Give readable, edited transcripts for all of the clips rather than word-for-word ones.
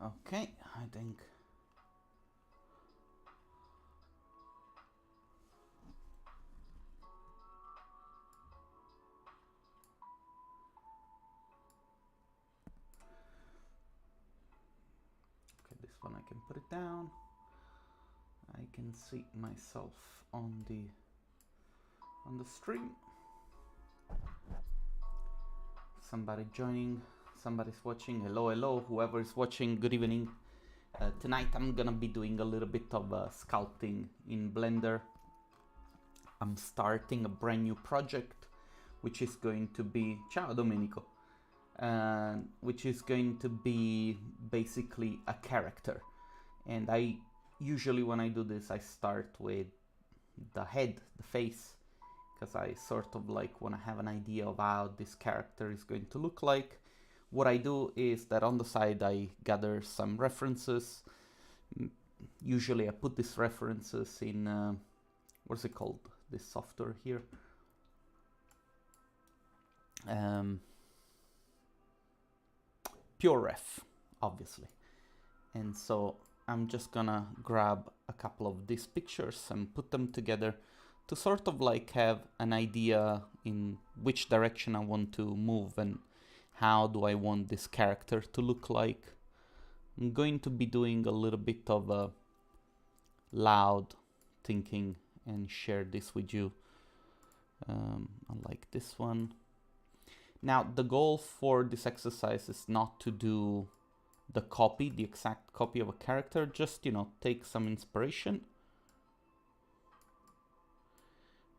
Okay, I think. Okay, this one I can put it down. I can see myself on the stream. Somebody joining, somebody's watching. Hello, hello, whoever is watching, good evening. Tonight I'm gonna be doing a little bit of sculpting in Blender. I'm starting a brand new project, which is going to be, ciao Domenico, which is going to be basically a character. And I usually, when I do this, I start with the head, the face, because I sort of like want to have an idea of how this character is going to look like. What I do is that on the side I gather some references. Usually I put these references in, what's it called, this software here? PureRef, obviously. And so I'm just gonna grab a couple of these pictures and put them together to sort of like have an idea in which direction I want to move and how do I want this character to look like. I'm going to be doing a little bit of loud thinking and share this with you. I like this one. Now, the goal for this exercise is not to do the exact copy of a character, just, you know, take some inspiration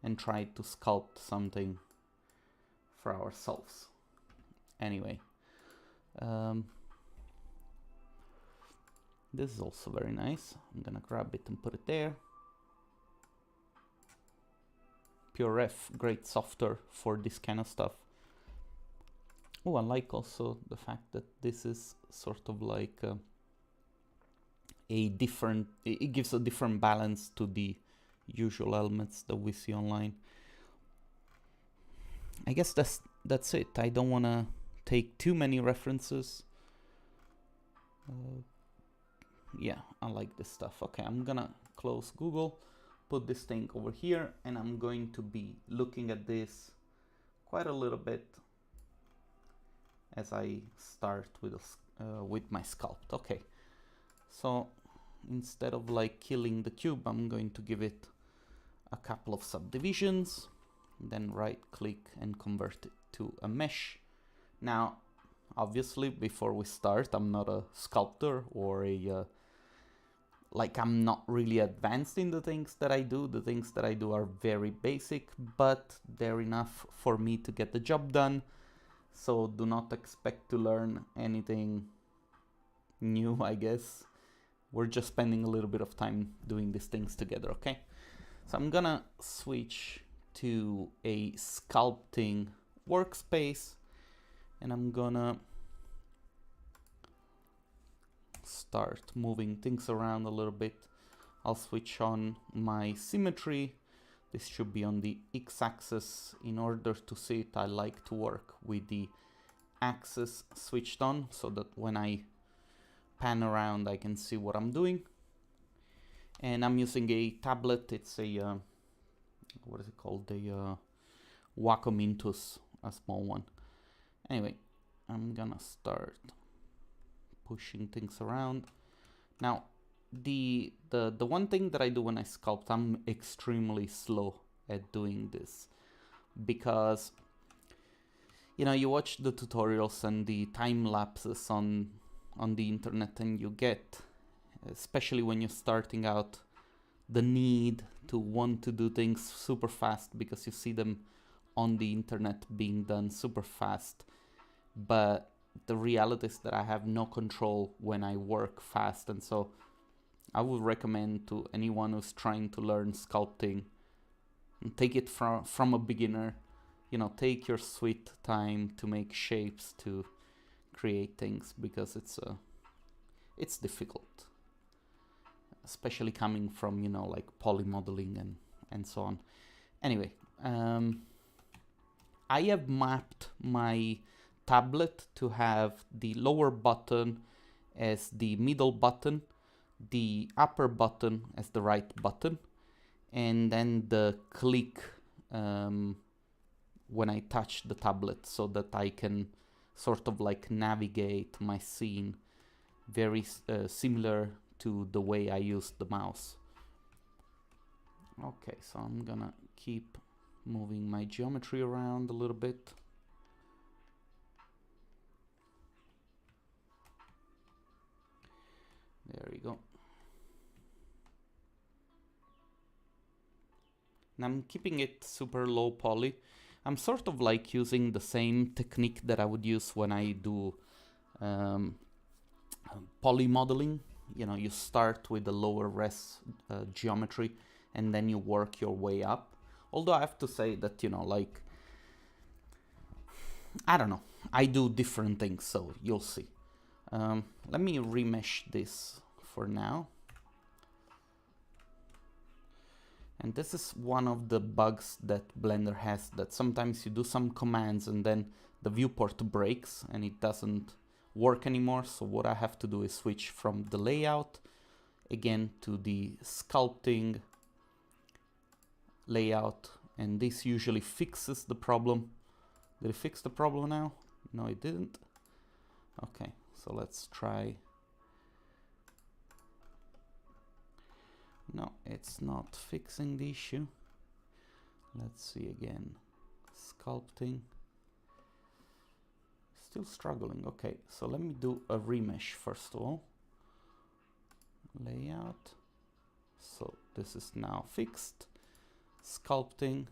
and try to sculpt something for ourselves. Anyway, this is also very nice. I'm gonna grab it and put it there. PureRef, great software for this kind of stuff. Oh, I like also the fact that this is sort of like it gives a different balance to the usual elements that we see online. I guess that's it. I don't want to take too many references. Yeah, I like this stuff. Okay, I'm gonna close Google, put this thing over here, and I'm going to be looking at this quite a little bit as I start with my sculpt. Okay, so instead of like killing the cube, I'm going to give it a couple of subdivisions, then right click and convert it to a mesh. Now, obviously, before we start, I'm not a sculptor or I'm not really advanced in the things that I do. The things that I do are very basic, but they're enough for me to get the job done. So do not expect to learn anything new, I guess. We're just spending a little bit of time doing these things together, okay? So I'm gonna switch to a sculpting workspace, and I'm gonna start moving things around a little bit. I'll switch on my symmetry. This should be on the x-axis. In order to see it, I like to work with the axis switched on so that when I pan around, I can see what I'm doing. And I'm using a tablet. It's a, what is it called? A Wacom Intus, a small one. Anyway, I'm gonna start pushing things around. Now, the one thing that I do when I sculpt, I'm extremely slow at doing this because, you know, you watch the tutorials and the time lapses on the internet, and you get, especially when you're starting out, the need to want to do things super fast because you see them on the internet being done super fast. But the reality is that I have no control when I work fast, and so I would recommend to anyone who's trying to learn sculpting, and take it from a beginner. You know, take your sweet time to make shapes, to create things, because it's difficult, especially coming from, you know, like polymodeling and so on. Anyway, I have mapped my tablet to have the lower button as the middle button, the upper button as the right button, and then the click when I touch the tablet, so that I can sort of like navigate my scene very similar to the way I use the mouse. Okay, so I'm gonna keep moving my geometry around a little bit. There we go. And I'm keeping it super low poly. I'm sort of like using the same technique that I would use when I do poly modeling. You know, you start with the lower res geometry and then you work your way up. Although I have to say that, you know, like, I don't know, I do different things, so you'll see. Let me remesh this for now. And this is one of the bugs that Blender has, that sometimes you do some commands and then the viewport breaks and it doesn't work anymore. So what I have to do is switch from the layout again to the sculpting layout, and this usually fixes the problem. Did it fix the problem now? No, it didn't. Okay, so let's try. No, it's not fixing the issue. Let's see again. Sculpting. Still struggling. Okay, so let me do a remesh first of all. Layout. So this is now fixed. Sculpting.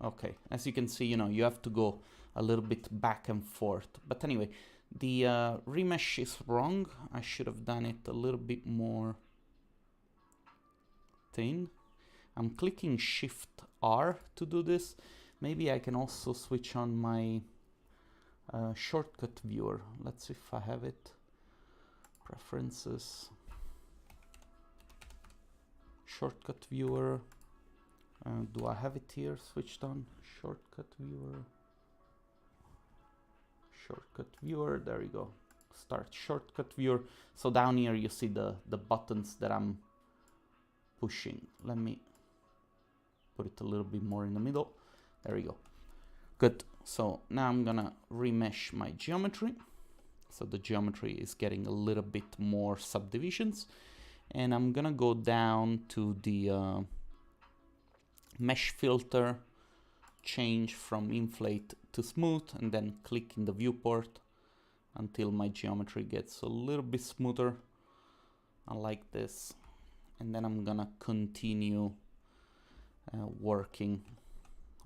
Okay, as you can see, you know, you have to go a little bit back and forth. But anyway, the remesh is wrong. I should have done it a little bit more thin. I'm clicking Shift R to do this. Maybe I can also switch on my shortcut viewer. Let's see if I have it. Preferences. Shortcut viewer. Do I have it here switched on? Shortcut viewer. Shortcut viewer. There you go. Start shortcut viewer. So down here you see the buttons that I'm pushing. Let me put it a little bit more in the middle. There we go. Good. So now I'm gonna remesh my geometry. So the geometry is getting a little bit more subdivisions. And I'm gonna go down to the mesh filter, change from inflate to smooth, and then click in the viewport until my geometry gets a little bit smoother. I like this. And then I'm gonna continue working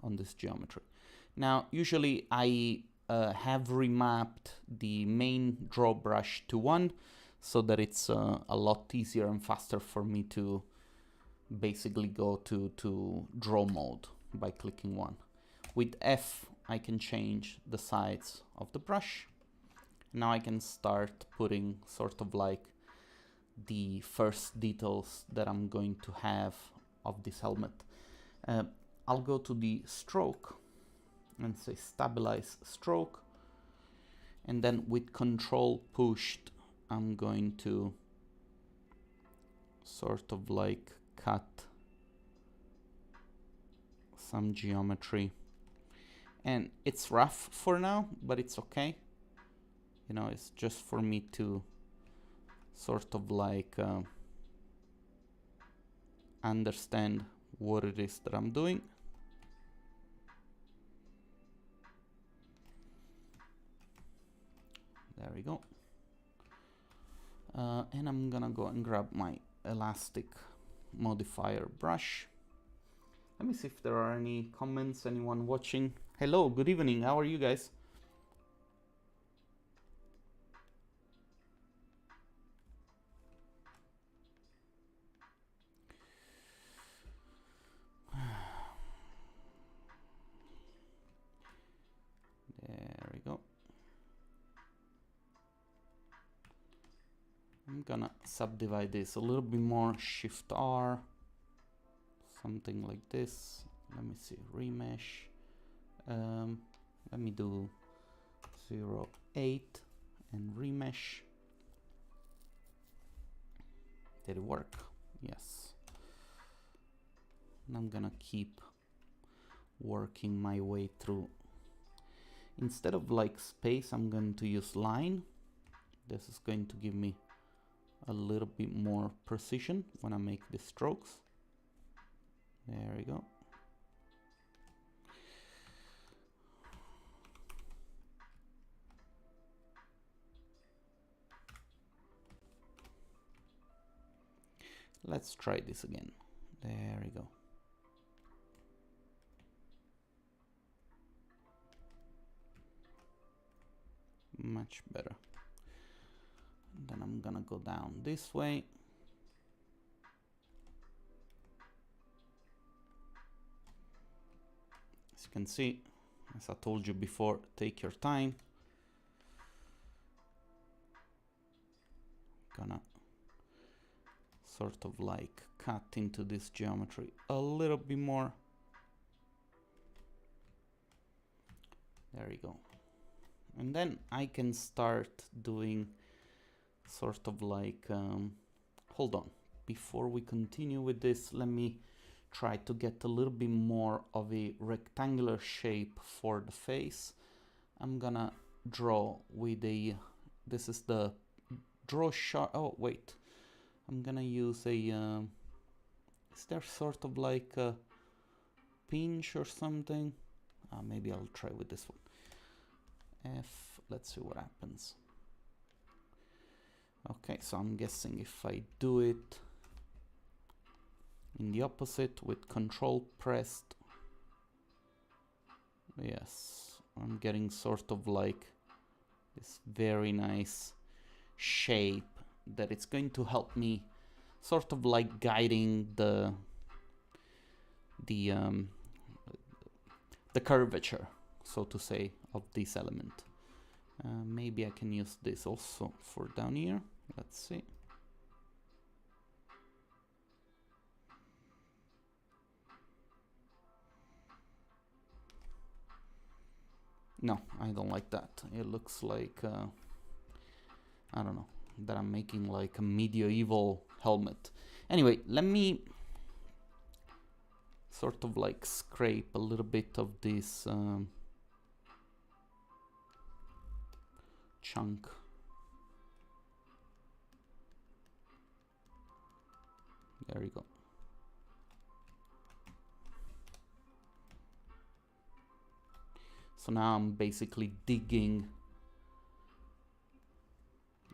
on this geometry. Now, usually I have remapped the main draw brush to 1 so that it's a lot easier and faster for me to basically go to draw mode by clicking 1. With F, I can change the size of the brush. Now I can start putting sort of like the first details that I'm going to have of this helmet. I'll go to the stroke and say stabilize stroke, and then with control pushed I'm going to sort of like cut some geometry, and it's rough for now, but it's okay, you know, it's just for me to sort of like understand what it is that I'm doing. There we go. And I'm gonna go and grab my elastic modifier brush. Let me see if there are any comments, anyone watching. Hello, good evening, how are you guys? There we go. I'm gonna subdivide this a little bit more, Shift R, something like this. Let me see, remesh. Let me do 0.8 and remesh. Did it work? Yes. And I'm gonna keep working my way through. Instead of like space, I'm going to use line. This is going to give me a little bit more precision when I make the strokes. There we go. Let's try this again. There we go. Much better. And then I'm gonna go down this way. As you can see, as I told you before, take your time. Gonna sort of like cut into this geometry a little bit more. There we go. And then I can start doing sort of like, hold on, before we continue with this, let me try to get a little bit more of a rectangular shape for the face. I'm gonna draw with a, this is the draw sharp, oh wait, I'm gonna use a, is there sort of like a pinch or something? Maybe I'll try with this one. Let's see what happens. Okay, so I'm guessing if I do it in the opposite with control pressed, yes, I'm getting sort of like this very nice shape that it's going to help me sort of like guiding the curvature, so to say, of this element. Maybe I can use this also for down here. Let's see. No, I don't like that. It looks like, I don't know, that I'm making like a medieval helmet. Anyway, let me sort of like scrape a little bit of this chunk. There you go. So now I'm basically digging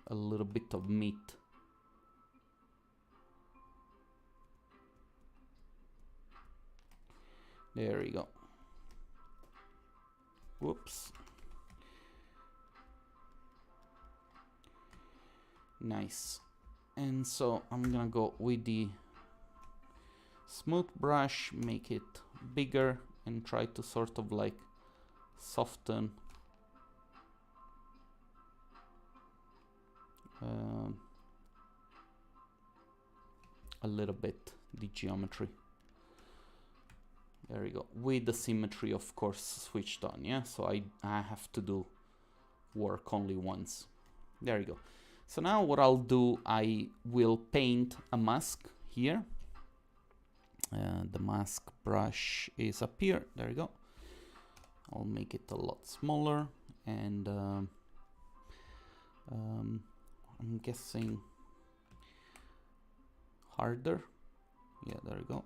a little bit of meat. There we go. Whoops. Nice. And so I'm gonna go with the smooth brush, make it bigger, and try to sort of like soften a little bit the geometry. There we go. With the symmetry, of course, switched on, yeah? So I have to do work only once. There you go. So now what I'll do, I will paint a mask here. The mask brush is up here. There you go. I'll make it a lot smaller, and I'm guessing harder. Yeah, there you go.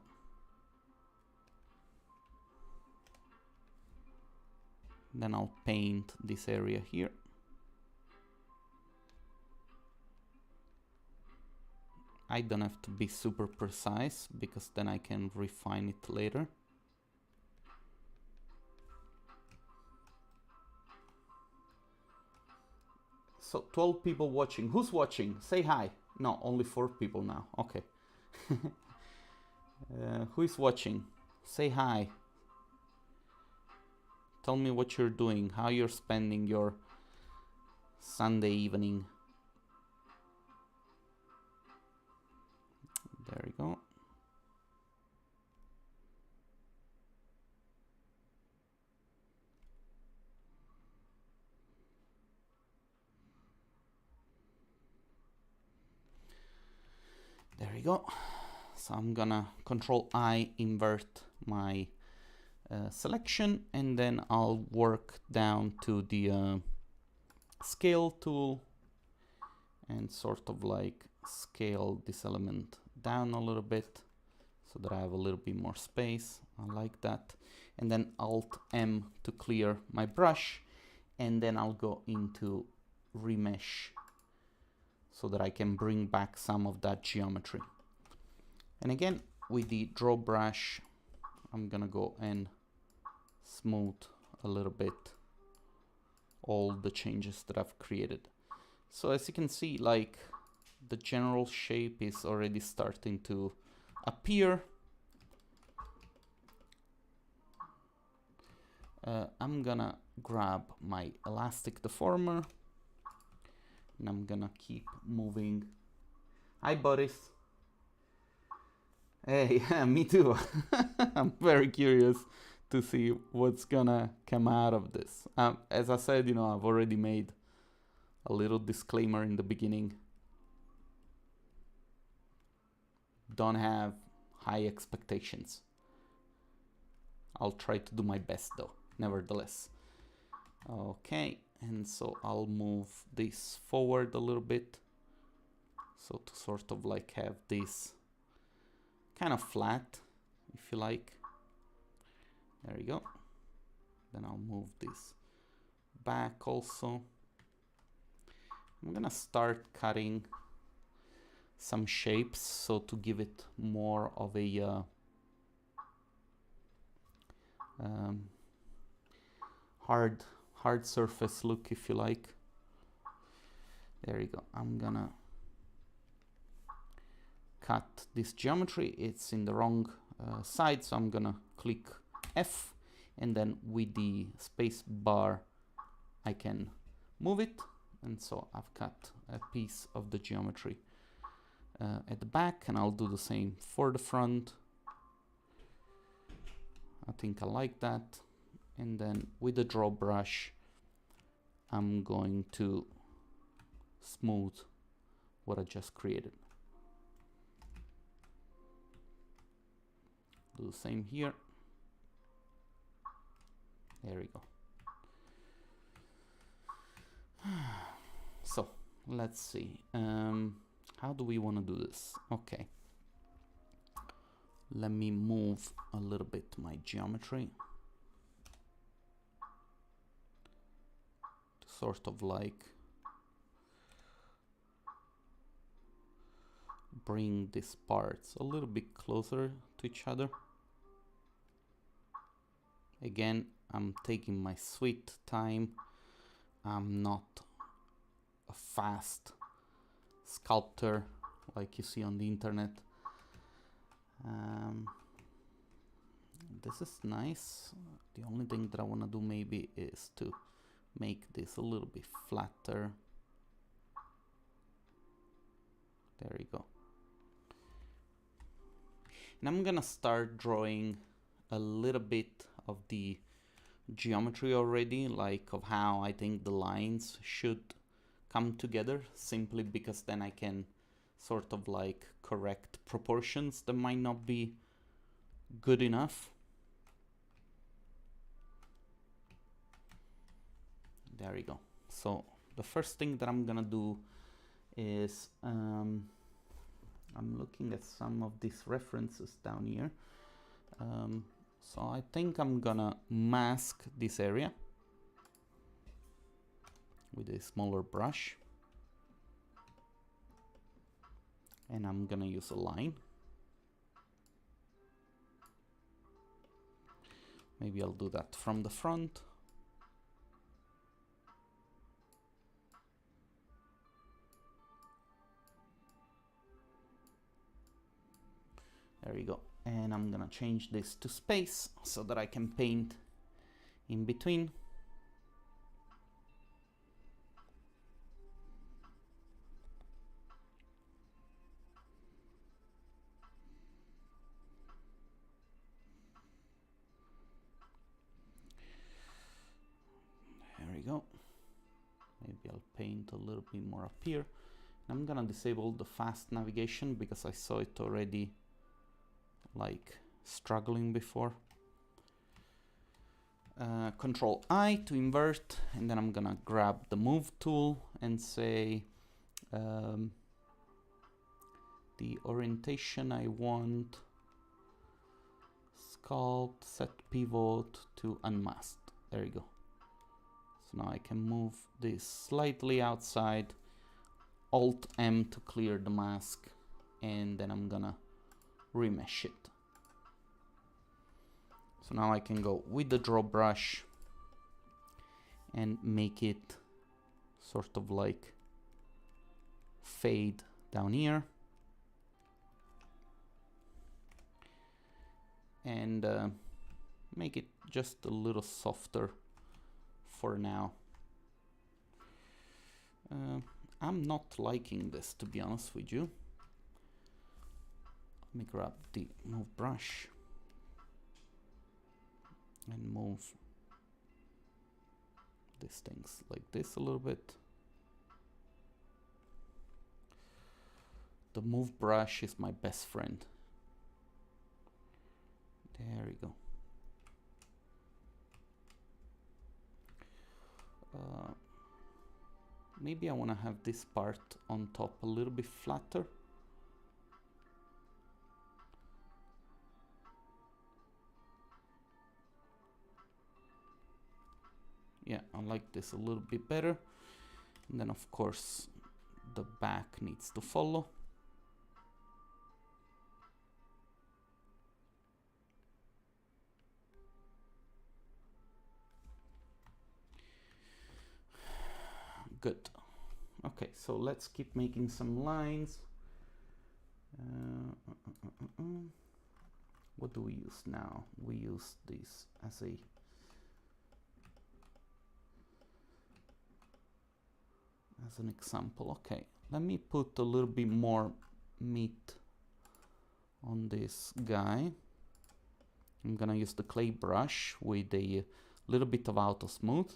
Then I'll paint this area here. I don't have to be super precise, because then I can refine it later. So 12 people watching. Who's watching? Say hi. No, only 4 people now. Okay. Who is watching? Say hi. Tell me what you're doing, how you're spending your Sunday evening. There we go. we go. So I'm gonna Control I, invert my selection, and then I'll work down to the scale tool and sort of like scale this element down a little bit so that I have a little bit more space. I like that. And then Alt M to clear my brush, and then I'll go into remesh so that I can bring back some of that geometry. And again, with the draw brush, I'm gonna go and smooth a little bit all the changes that I've created. So as you can see, like, the general shape is already starting to appear. I'm gonna grab my elastic deformer and I'm gonna keep moving. Hi, Boris. Hey, me too. I'm very curious to see what's gonna come out of this. As I said, you know, I've already made a little disclaimer in the beginning. Don't have high expectations. I'll try to do my best though, nevertheless. Okay, and so I'll move this forward a little bit. So to sort of like have this kind of flat, if you like. There you go. Then I'll move this back also. I'm gonna start cutting some shapes, so to give it more of a hard surface look, if you like. There you go. I'm gonna cut this geometry. It's in the wrong side, so I'm gonna click F, and then with the space bar I can move it, and so I've cut a piece of the geometry at the back, and I'll do the same for the front. I think I like that. And then with the draw brush I'm going to smooth what I just created. Do the same here. There we go. So let's see. How do we want to do this? Okay. Let me move a little bit my geometry to sort of like bring these parts a little bit closer to each other. Again, I'm taking my sweet time. I'm not a fast sculptor like you see on the internet. This is nice. The only thing that I want to do maybe is to make this a little bit flatter. There you go. And I'm gonna start drawing a little bit of the geometry already, like of how I think the lines should come together, simply because then I can sort of like correct proportions that might not be good enough. There you go. So the first thing that I'm gonna do is I'm looking at some of these references down here. So I think I'm gonna mask this area with a smaller brush, and I'm gonna use a line. Maybe I'll do that from the front. There you go. And I'm gonna change this to space so that I can paint in between. There we go. Maybe I'll paint a little bit more up here. I'm gonna disable the fast navigation because I saw it already like struggling before. Control I to invert, and then I'm gonna grab the move tool and say the orientation I want, sculpt, set pivot to unmasked. There you go. So now I can move this slightly outside, Alt M to clear the mask, and then I'm gonna remesh it. So now I can go with the draw brush and make it sort of like fade down here. And make it just a little softer for now. I'm not liking this, to be honest with you. Let me grab the move brush and move these things like this a little bit. The move brush is my best friend. There we go. Maybe I want to have this part on top a little bit flatter. Yeah, I like this a little bit better. And then of course the back needs to follow. Good. Okay, so let's keep making some lines. What do we use now? We use this as an example. Okay, let me put a little bit more meat on this guy. I'm gonna use the clay brush with a little bit of auto smooth.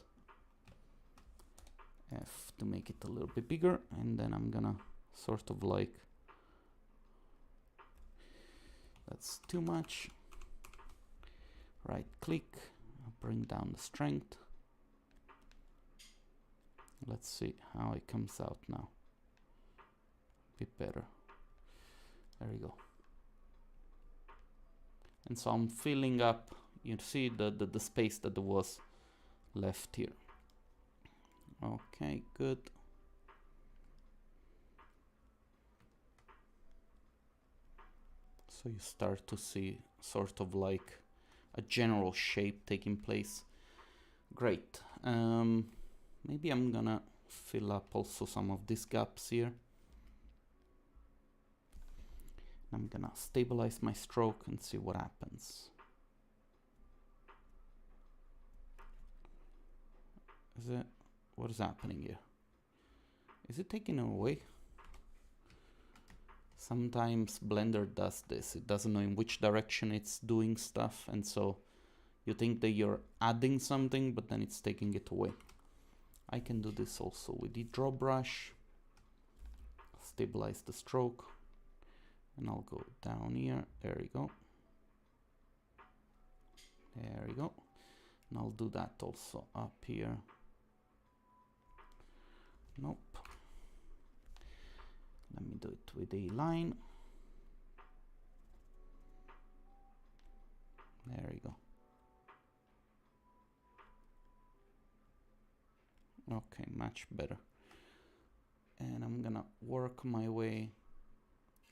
F to make it a little bit bigger, and then I'm gonna sort of like, that's too much. Right click, bring down the strength. Let's see how it comes out now. A bit better. There we go. And so I'm filling up, you see the space that was left here. Okay, good. So you start to see sort of like a general shape taking place. Great. Maybe I'm gonna fill up also some of these gaps here. I'm gonna stabilize my stroke and see what happens. What is happening here? Is it taking it away? Sometimes Blender does this. It doesn't know in which direction it's doing stuff, and so you think that you're adding something, but then it's taking it away. I can do this also with the draw brush. Stabilize the stroke, and I'll go down here. There we go. There we go. And I'll do that also up here. Nope. Let me do it with a line. There we go. Okay, much better. And I'm gonna work my way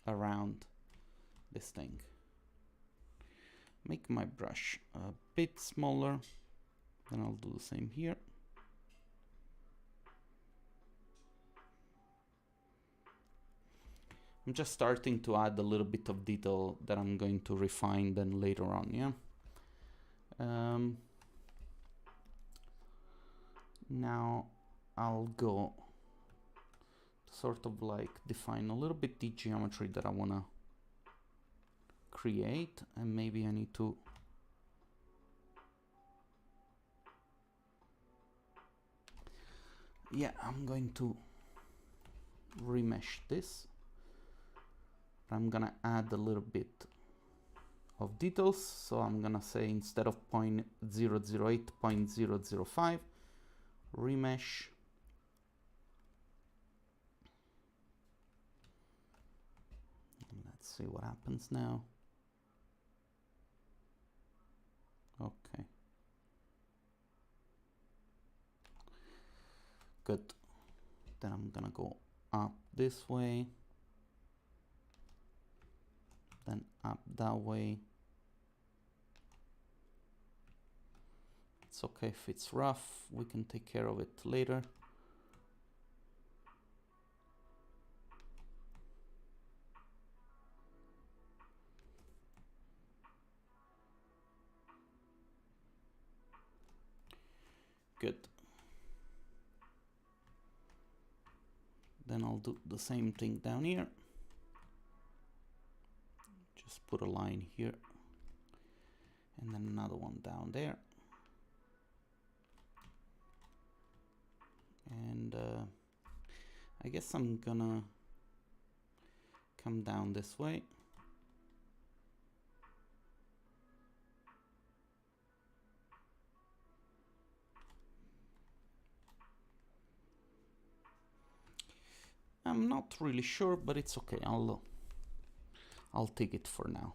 around this thing. Make my brush a bit smaller. Then I'll do the same here. I'm just starting to add a little bit of detail that I'm going to refine then later on, yeah? Now I'll go sort of like define a little bit the geometry that I want to create, and maybe I need to I'm going to remesh this. I'm gonna add a little bit of details, so I'm gonna say instead of 0.008, 0.005, remesh. Let's see what happens now. Okay. Good. Then I'm gonna go up this way, then up that way. It's okay if it's rough, we can take care of it later. Good. Then I'll do the same thing down here. Just put a line here and then another one down there. And I guess I'm gonna come down this way. I'm not really sure, but it's okay. I'll take it for now.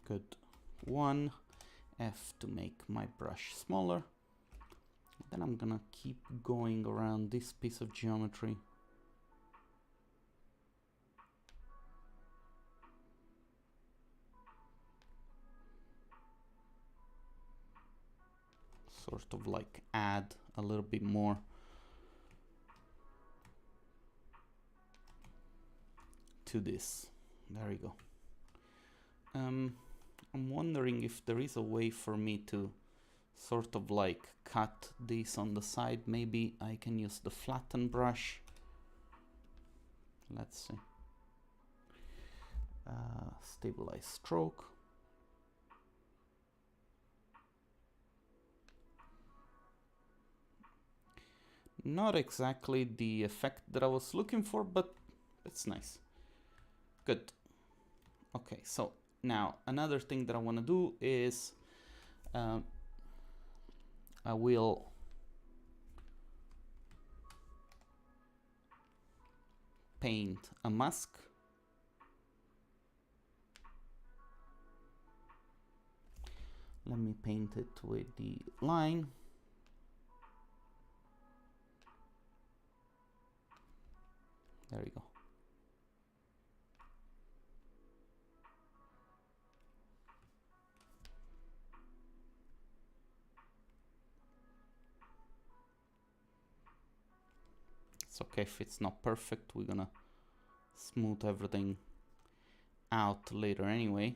Good. 1 F to make my brush smaller. Then I'm gonna keep going around this piece of geometry. Sort of like add a little bit more to this. There we go. I'm wondering if there is a way for me to sort of like cut this on the side. Maybe I can use the flatten brush. Let's see. Stabilize stroke. Not exactly the effect that I was looking for, but it's nice. Good. Okay, so now another thing that I want to do is I will paint a mask. Let me paint it with the line. There we go. It's okay if it's not perfect. We're gonna smooth everything out later anyway.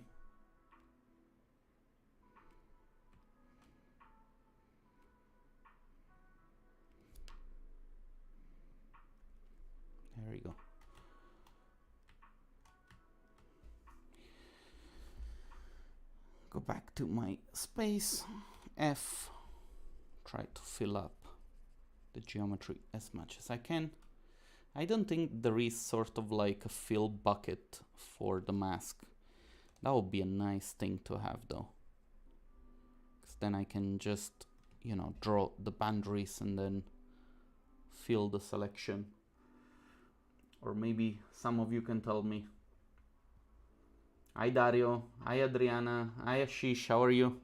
There we go. Go back to my space, F, try to fill up the geometry as much as I can. I don't think there is sort of like a fill bucket for the mask. That would be a nice thing to have though. Because then I can just, you know, draw the boundaries and then fill the selection. Or maybe some of you can tell me. Hi Dario, hi Adriana, hi Ashish, how are you?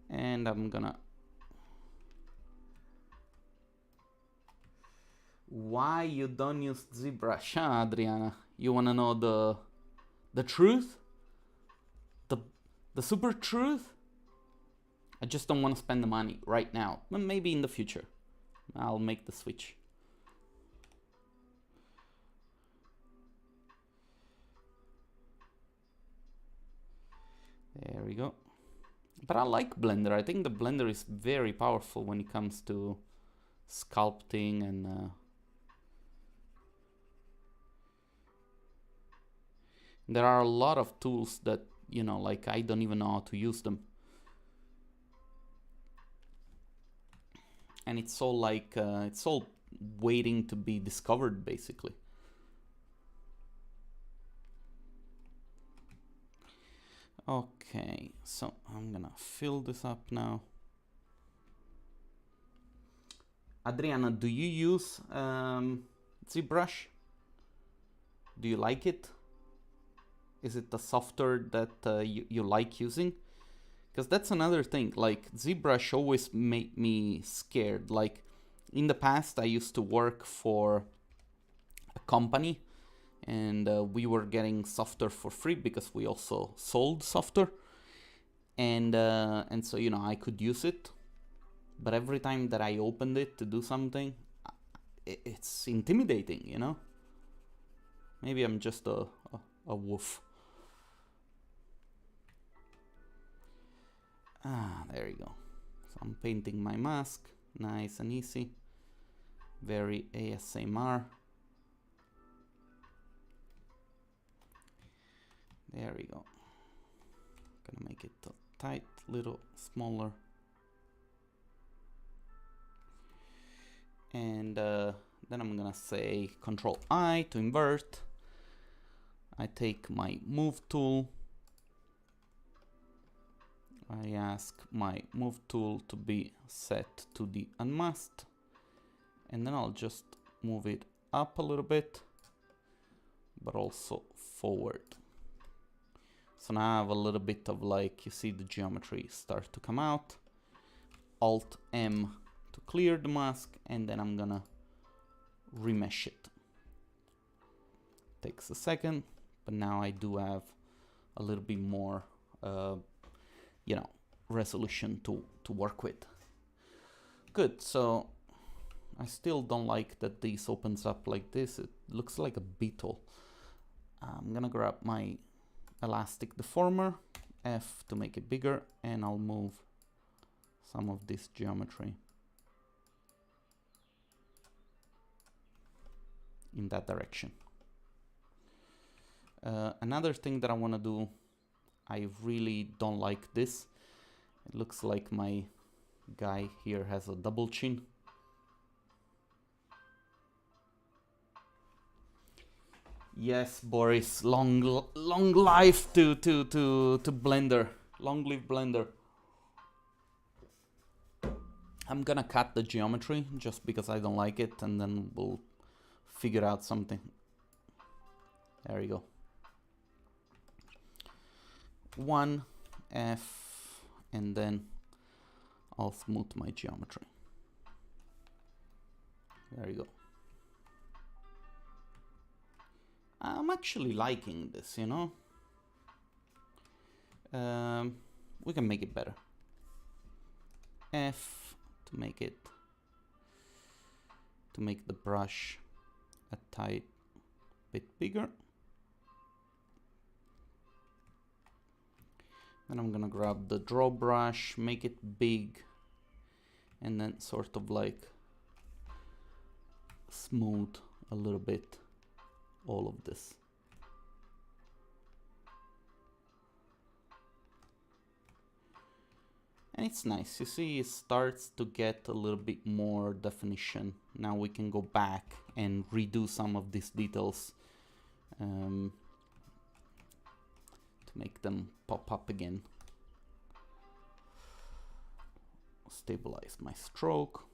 And I'm gonna... Why you don't use ZBrush, huh, Adriana? You wanna know the truth? The super truth? I just don't want to spend the money right now. But maybe in the future. I'll make the switch. There we go. But I like Blender. I think the Blender is very powerful when it comes to sculpting There are a lot of tools that, you know, like I don't even know how to use them. And it's all like, it's all waiting to be discovered, basically. Okay, so I'm gonna fill this up now. Adriana, do you use ZBrush? Do you like it? Is it the software that you like using? Because that's another thing, like ZBrush always made me scared. Like in the past, I used to work for a company and we were getting software for free because we also sold software. And so, you know, I could use it. But every time that I opened it to do something, it's intimidating, you know? Maybe I'm just a wolf. Ah, there you go. So I'm painting my mask, nice and easy. Very ASMR. There we go. Gonna make it a tight, little smaller. And then I'm gonna say Control I to invert. I take my move tool. I ask my move tool to be set to the unmasked. And then I'll just move it up a little bit, but also forward. So now I have a little bit of like, you see the geometry start to come out. Alt M to clear the mask, and then I'm gonna remesh it. Takes a second, but now I do have a little bit more you know, resolution to work with. Good, so I still don't like that this opens up like this. It looks like a beetle. I'm gonna grab my elastic deformer, F to make it bigger, and I'll move some of this geometry in that direction. Another thing that I want to do, I really don't like this. It looks like my guy here has a double chin. Yes, Boris, long life to Blender. Long live Blender. I'm gonna cut the geometry just because I don't like it, and then we'll figure out something. There you go. 1 F, and then I'll smooth my geometry. There you go. I'm actually liking this, you know. We can make it better. F to make the brush a tight bit bigger. Then I'm gonna grab the draw brush, make it big, and then sort of like smooth a little bit all of this. And it's nice, you see, it starts to get a little bit more definition. Now we can go back and redo some of these details to make them pop up again. Stabilize my stroke.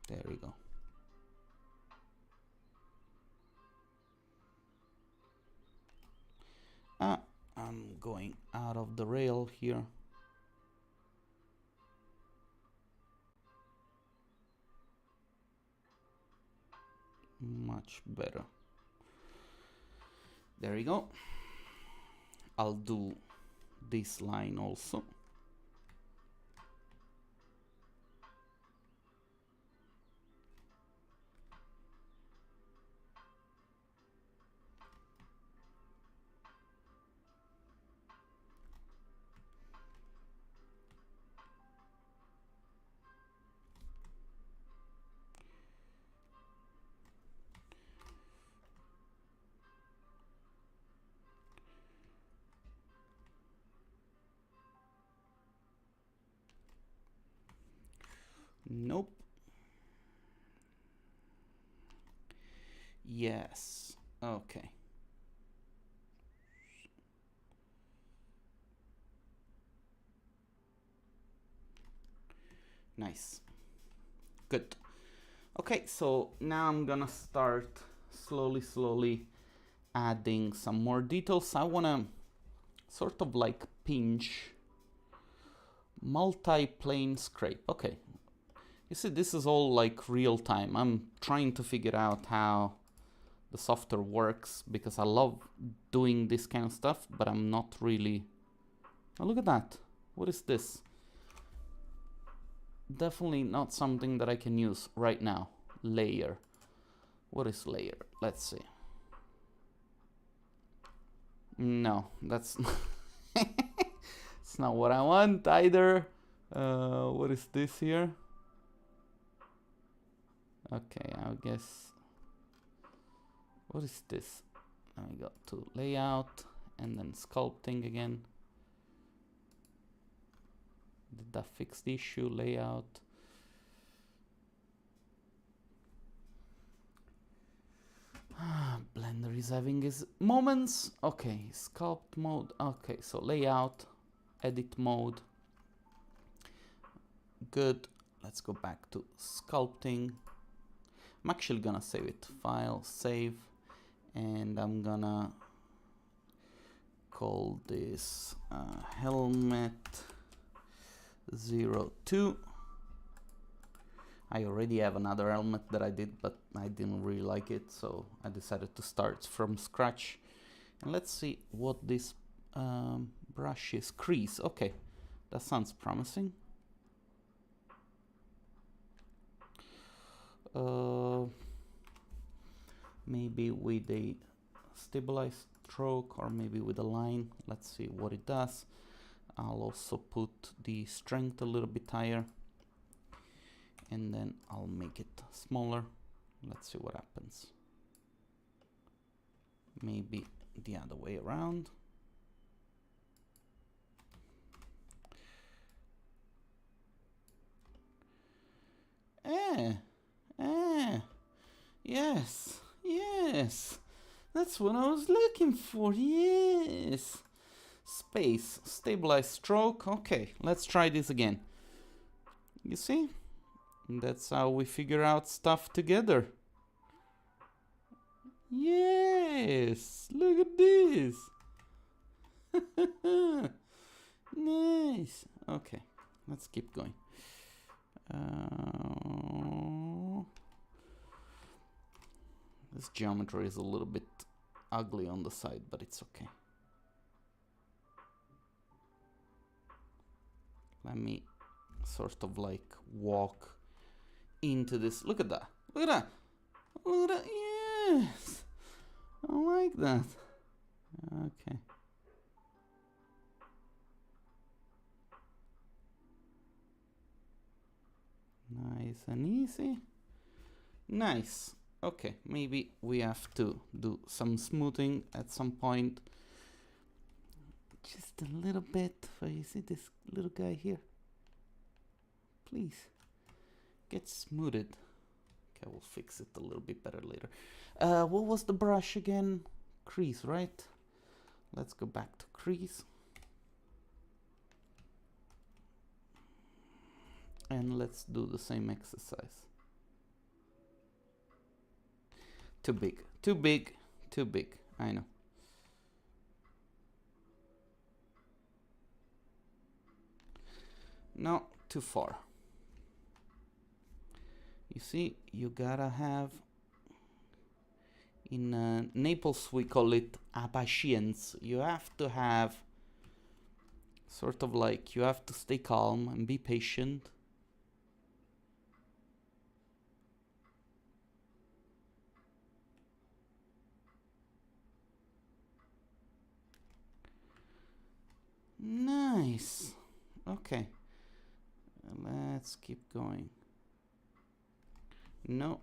There we go. I'm going out of the rail here. Much better. There you go. I'll do this line also. Nope. Yes. Okay. Nice. Good. Okay, so now I'm gonna start slowly adding some more details. I wanna sort of like pinch multi-plane scrape. Okay. You see, this is all like real time. I'm trying to figure out how the software works because I love doing this kind of stuff, but I'm not really... Oh, look at that. What is this? Definitely not something that I can use right now. Layer. What is layer? Let's see. No, that's it's not what I want either. What is this here? Okay, I guess. What is this? I got to layout and then sculpting again. Did that fix the issue? Layout. Blender is having his moments. Okay, sculpt mode. Okay, so layout, edit mode. Good. Let's go back to sculpting. I'm actually gonna save it. File, save, and I'm gonna call this helmet 02. I already have another helmet that I did, but I didn't really like it, so I decided to start from scratch. And let's see what this brush is. Crease. Okay, that sounds promising. Maybe with a stabilized stroke or maybe with a line. Let's see what it does. I'll also put the strength a little bit higher and then I'll make it smaller. Let's see what happens. Maybe the other way around. Yes, yes, that's what I was looking for. Yes, space, stabilized stroke. Okay, let's try this again. You see, that's how we figure out stuff together. Yes, look at this. Nice. Okay, let's keep going. This geometry is a little bit ugly on the side, but it's okay. Let me sort of like walk into this. Look at that. Look at that. Look at that. Yes. I like that. Okay. Nice and easy. Nice. Okay, maybe we have to do some smoothing at some point. Just a little bit. You see this little guy here? Please, get smoothed. Okay, we'll fix it a little bit better later. What was the brush again? Crease, right? Let's go back to crease. And let's do the same exercise. Too big, too big, too big. I know. No, too far. You see, you gotta have, in Naples we call it a patience. You have to have sort of like, you have to stay calm and be patient. Nice. Okay. Let's keep going. No.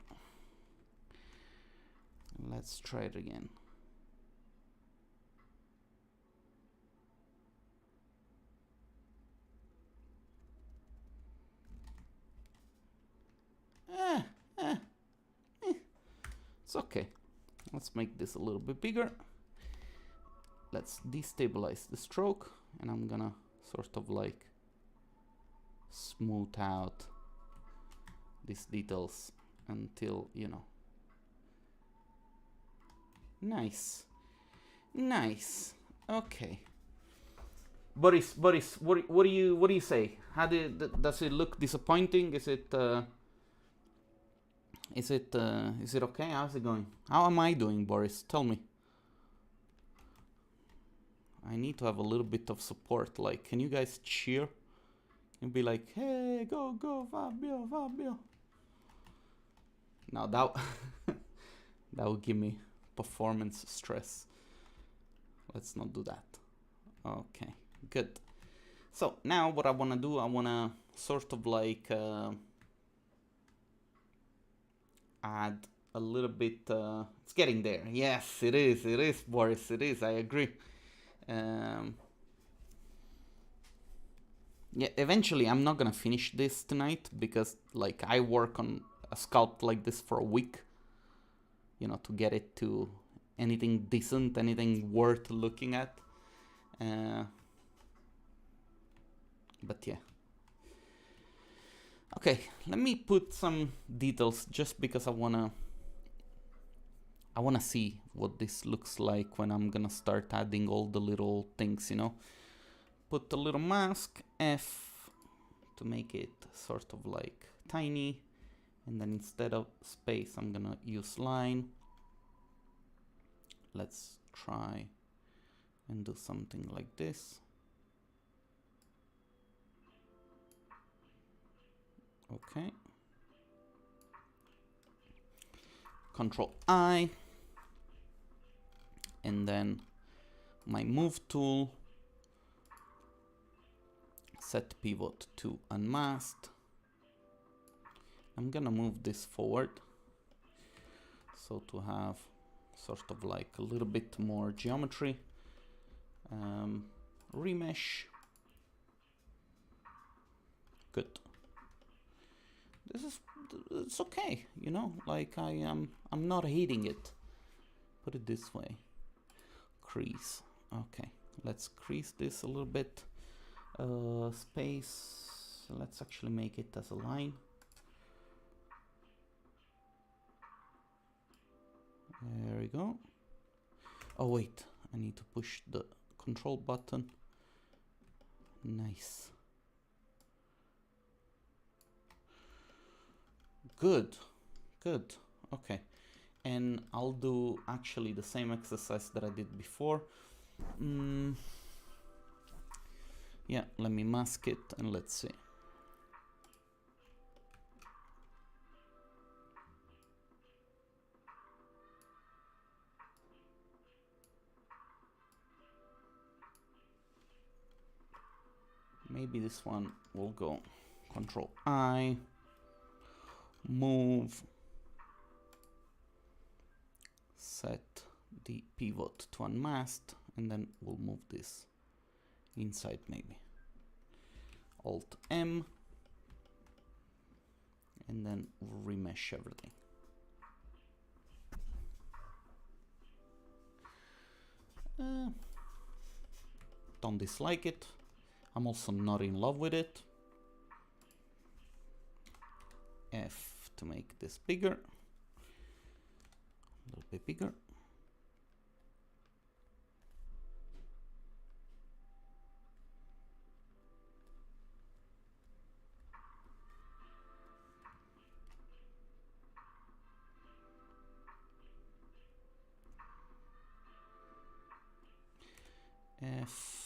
Let's try it again. It's okay. Let's make this a little bit bigger. Let's destabilize the stroke, and I'm gonna sort of like smooth out these details until, you know. Nice. Nice. Okay. Boris, what do you say? How does it look disappointing? Is it okay? How's it going? How am I doing, Boris? Tell me. I need to have a little bit of support. Like, can you guys cheer and be like, "Hey, go, Fabio, Fabio"? Now that that would give me performance stress. Let's not do that. Okay, good. So now what I want to do, I want to sort of like add a little bit. It's getting there. Yes, it is, Boris. It is. I agree. Yeah, eventually I'm not gonna finish this tonight because like I work on a sculpt like this for a week, you know, to get it to anything decent, anything worth looking at. But yeah. Okay, let me put some details just because I wanna see what this looks like when I'm gonna start adding all the little things, you know. Put a little mask, F, to make it sort of like tiny. And then instead of space, I'm gonna use line. Let's try and do something like this. Okay. Control I. And then my move tool. Set pivot to unmasked. I'm gonna move this forward. So to have sort of like a little bit more geometry. Remesh. Good. It's okay, you know, like I'm not hating it. Put it this way. Crease. Okay, let's crease this a little bit. Space. Let's actually make it as a line. There we go. Oh wait, I need to push the control button. Nice. Good. Okay. And I'll do actually the same exercise that I did before. Yeah, let me mask it and let's see. Maybe this one will go Control I, move, set the pivot to unmasked, and then we'll move this inside maybe. Alt M, and then we'll remesh everything. Don't dislike it. I'm also not in love with it. F to make this bigger. A little bit bigger. F.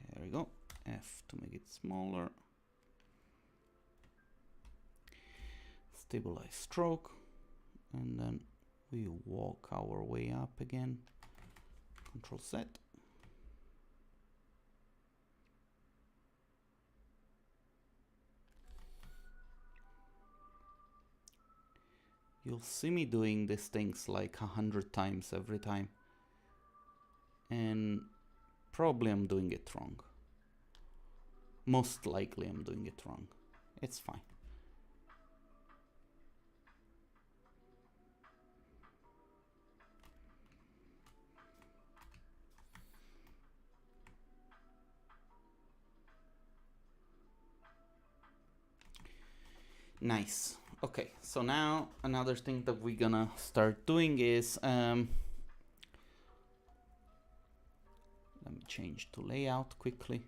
There we go. F to make it smaller. Stabilize stroke. And then we walk our way up again. Control Z. You'll see me doing these things like 100 times every time. And probably I'm doing it wrong. Most likely I'm doing it wrong. It's fine. Nice. Okay, so now another thing that we're gonna start doing is let me change to layout quickly.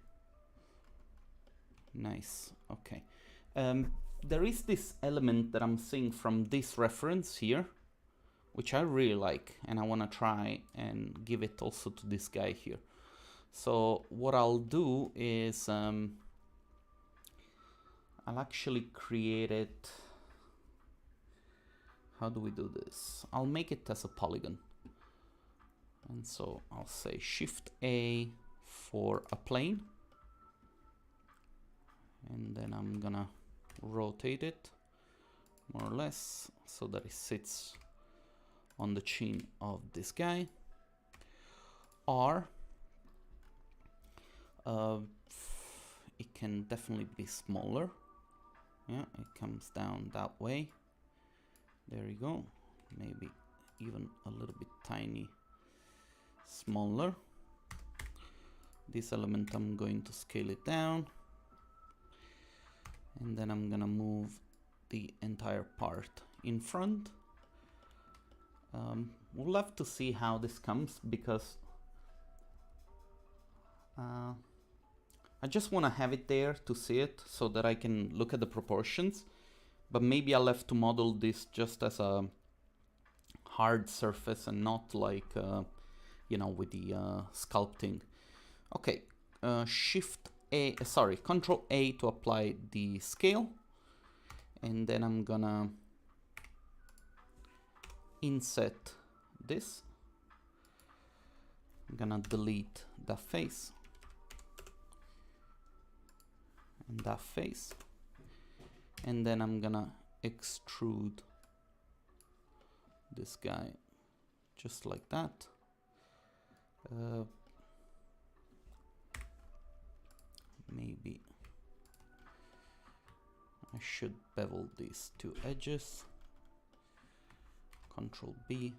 Nice. Okay. There is this element that I'm seeing from this reference here, which I really like, and I want to try and give it also to this guy here. So what I'll do is I'll actually create it. How do we do this? I'll make it as a polygon. And so I'll say Shift A for a plane. And then I'm gonna rotate it more or less so that it sits on the chin of this guy. Or it can definitely be smaller. Yeah, it comes down that way. There you go. Maybe even a little bit tiny smaller. This element I'm going to scale it down. And then I'm gonna move the entire part in front. We'll have to see how this comes, because I just want to have it there to see it so that I can look at the proportions. But maybe I'll have to model this just as a hard surface and not like, you know, with the sculpting. Okay, Control A to apply the scale. And then I'm gonna inset this. I'm gonna delete that face and that face. And then I'm gonna extrude this guy just like that. Maybe I should bevel these two edges. Control B.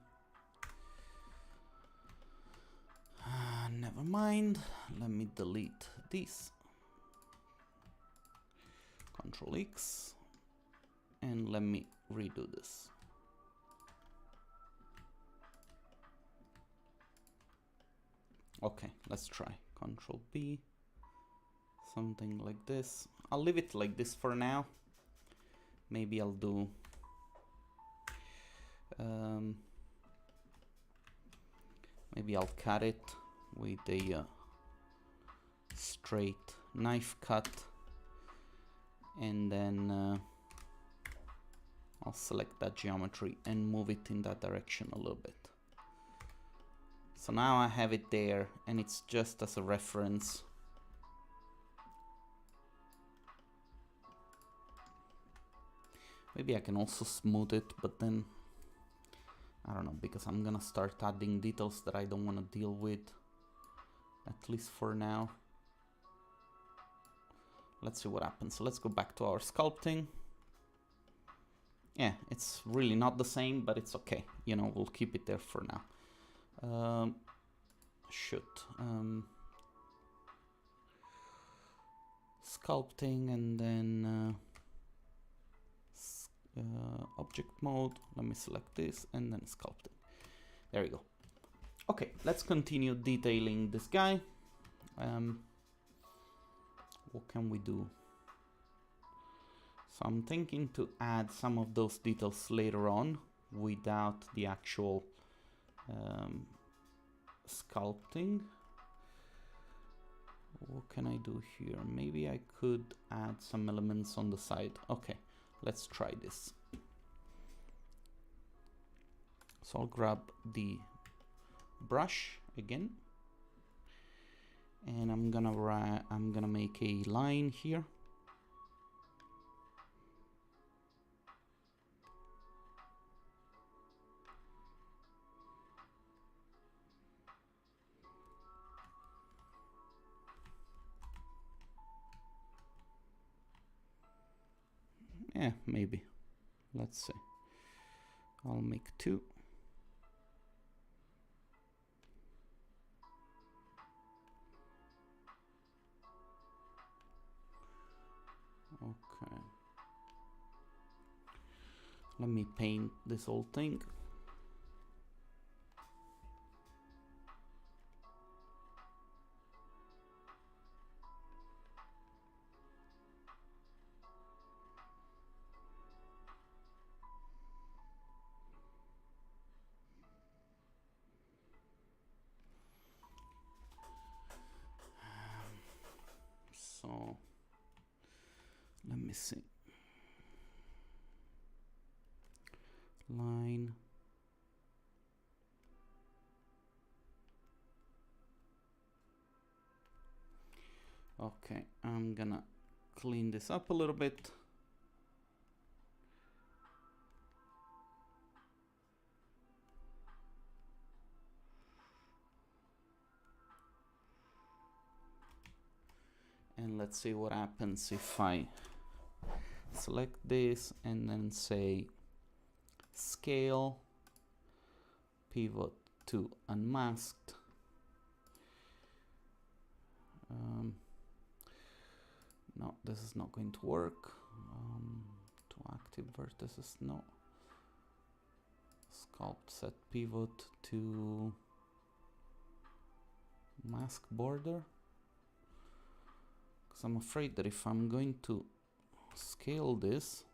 Never mind. Let me delete these. Control X. And let me redo this. Okay, let's try. Control B. Something like this. I'll leave it like this for now. Maybe I'll do maybe I'll cut it with a straight knife cut, and then I'll select that geometry and move it in that direction a little bit. So now I have it there, and it's just as a reference. Maybe I can also smooth it, but then I don't know, because I'm gonna start adding details that I don't want to deal with, at least for now. Let's see what happens. So let's go back to our sculpting. Yeah, it's really not the same, but it's okay. You know, we'll keep it there for now. Sculpting, and then object mode. Let me select this and then sculpting. There we go. Okay, let's continue detailing this guy. What can we do? So I'm thinking to add some of those details later on without the actual sculpting. What can I do here? Maybe I could add some elements on the side. Okay, let's try this. So I'll grab the brush again, and I'm gonna make a line here. Yeah, maybe. Let's see. I'll make 2. Okay. Let me paint this whole thing. So let me see. Line. Okay, I'm gonna clean this up a little bit. And let's see what happens if I select this and then say scale, pivot to unmasked. No, this is not going to work. To active vertices, no. Sculpt set pivot to mask border. Because I'm afraid that if I'm going to scale this,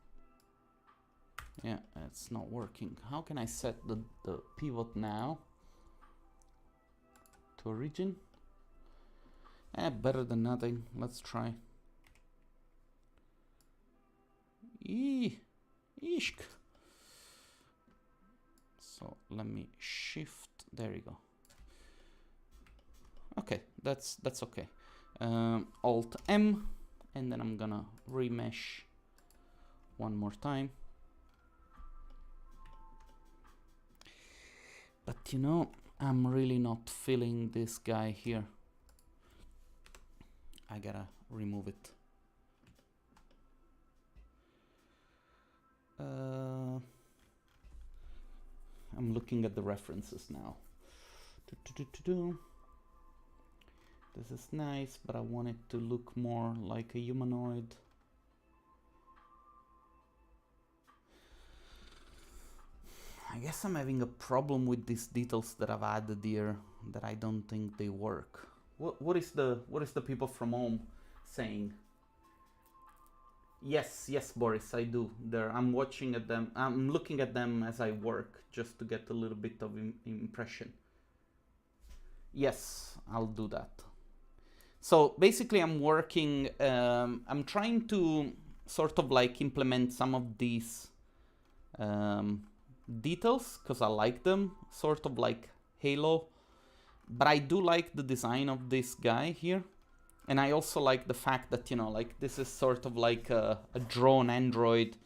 yeah, it's not working. How can I set the pivot now to origin? Better than nothing. Let's try. Ishk. So let me shift. There you go. Okay, that's okay. Alt M, and then I'm gonna remesh one more time. But you know, I'm really not feeling this guy here. I gotta remove it. I'm looking at the references now. This is nice, but I want it to look more like a humanoid. I guess I'm having a problem with these details that I've added here, that I don't think they work. What is the people from home saying? Yes, Boris, I do. I'm watching at them. I'm looking at them as I work, just to get a little bit of impression. Yes, I'll do that. So basically, I'm working. I'm trying to sort of like implement some of these details because I like them, sort of like Halo. But I do like the design of this guy here. And I also like the fact that, you know, like this is sort of like a drone android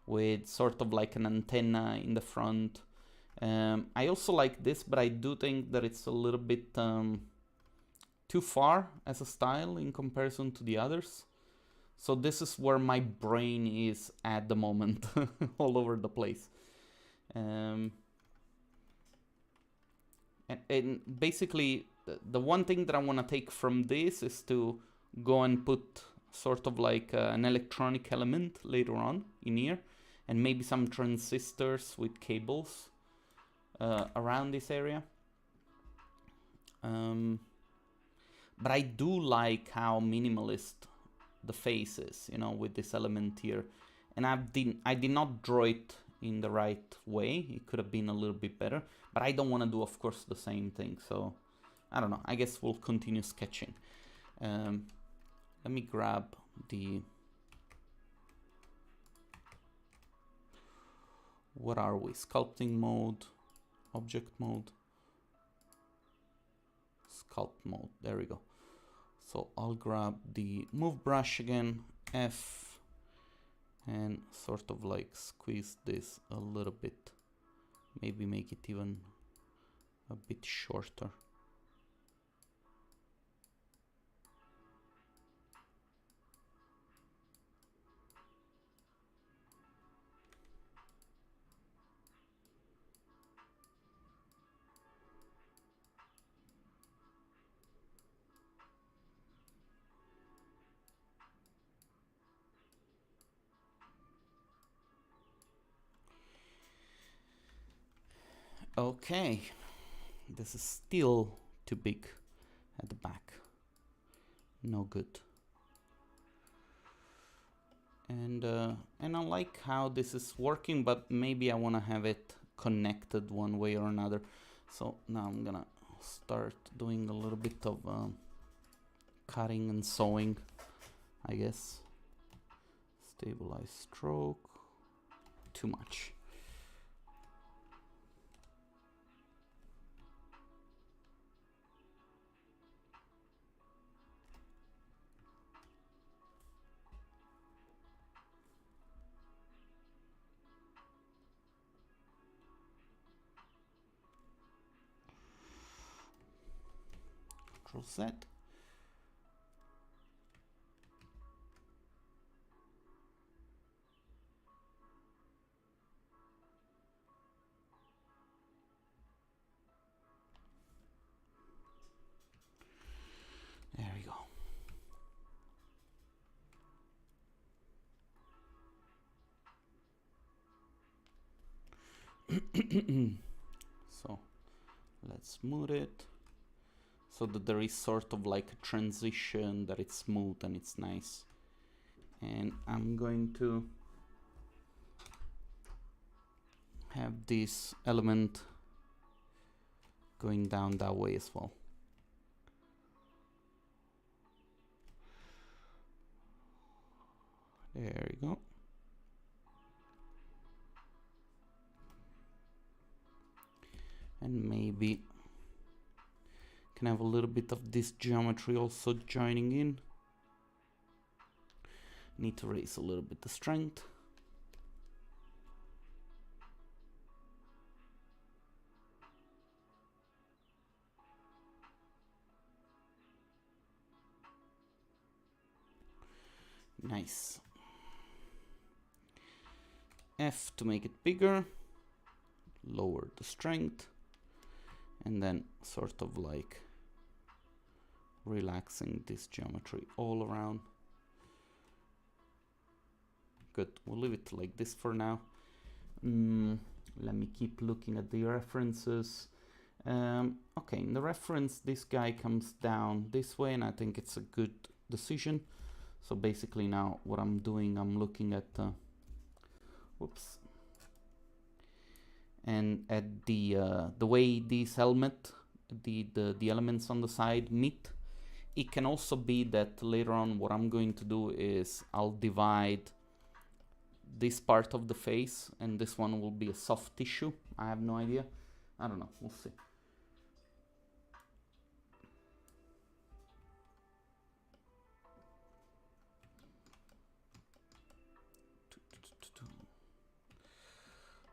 with sort of like an antenna in the front. I also like this, but I do think that it's a little bit too far as a style in comparison to the others. So this is where my brain is at the moment, all over the place. And basically, the one thing that I want to take from this is to go and put sort of like an electronic element later on in here, and maybe some transistors with cables around this area. But I do like how minimalist the face is, you know, with this element here. And I did not draw it in the right way. It could have been a little bit better, but I don't want to do, of course, the same thing. So I don't know. I guess we'll continue sketching. Let me grab the... What are we? Sculpting mode, object mode, sculpt mode. There we go. So I'll grab the move brush again, F, and sort of like squeeze this a little bit. Maybe make it even a bit shorter. Okay, this is still too big at the back. No good. And I like how this is working, but maybe I want to have it connected one way or another. So now I'm gonna start doing a little bit of cutting and sewing, I guess. Stabilize stroke. Too much. Control Z. There we go. So let's smooth it so that there is sort of like a transition, that it's smooth and it's nice. And I'm going to have this element going down that way as well. There we go. And maybe can have a little bit of this geometry also joining in. Need to raise a little bit the strength. Nice. F to make it bigger. Lower the strength. And then sort of like relaxing this geometry all around. Good, we'll leave it like this for now. Let me keep looking at the references. Okay, in the reference, this guy comes down this way, and I think it's a good decision. So basically now what I'm doing, I'm looking at, whoops, and at the way this helmet, the elements on the side meet. It can also be that later on what I'm going to do is I'll divide this part of the face, and this one will be a soft tissue. I have no idea. I don't know. We'll see.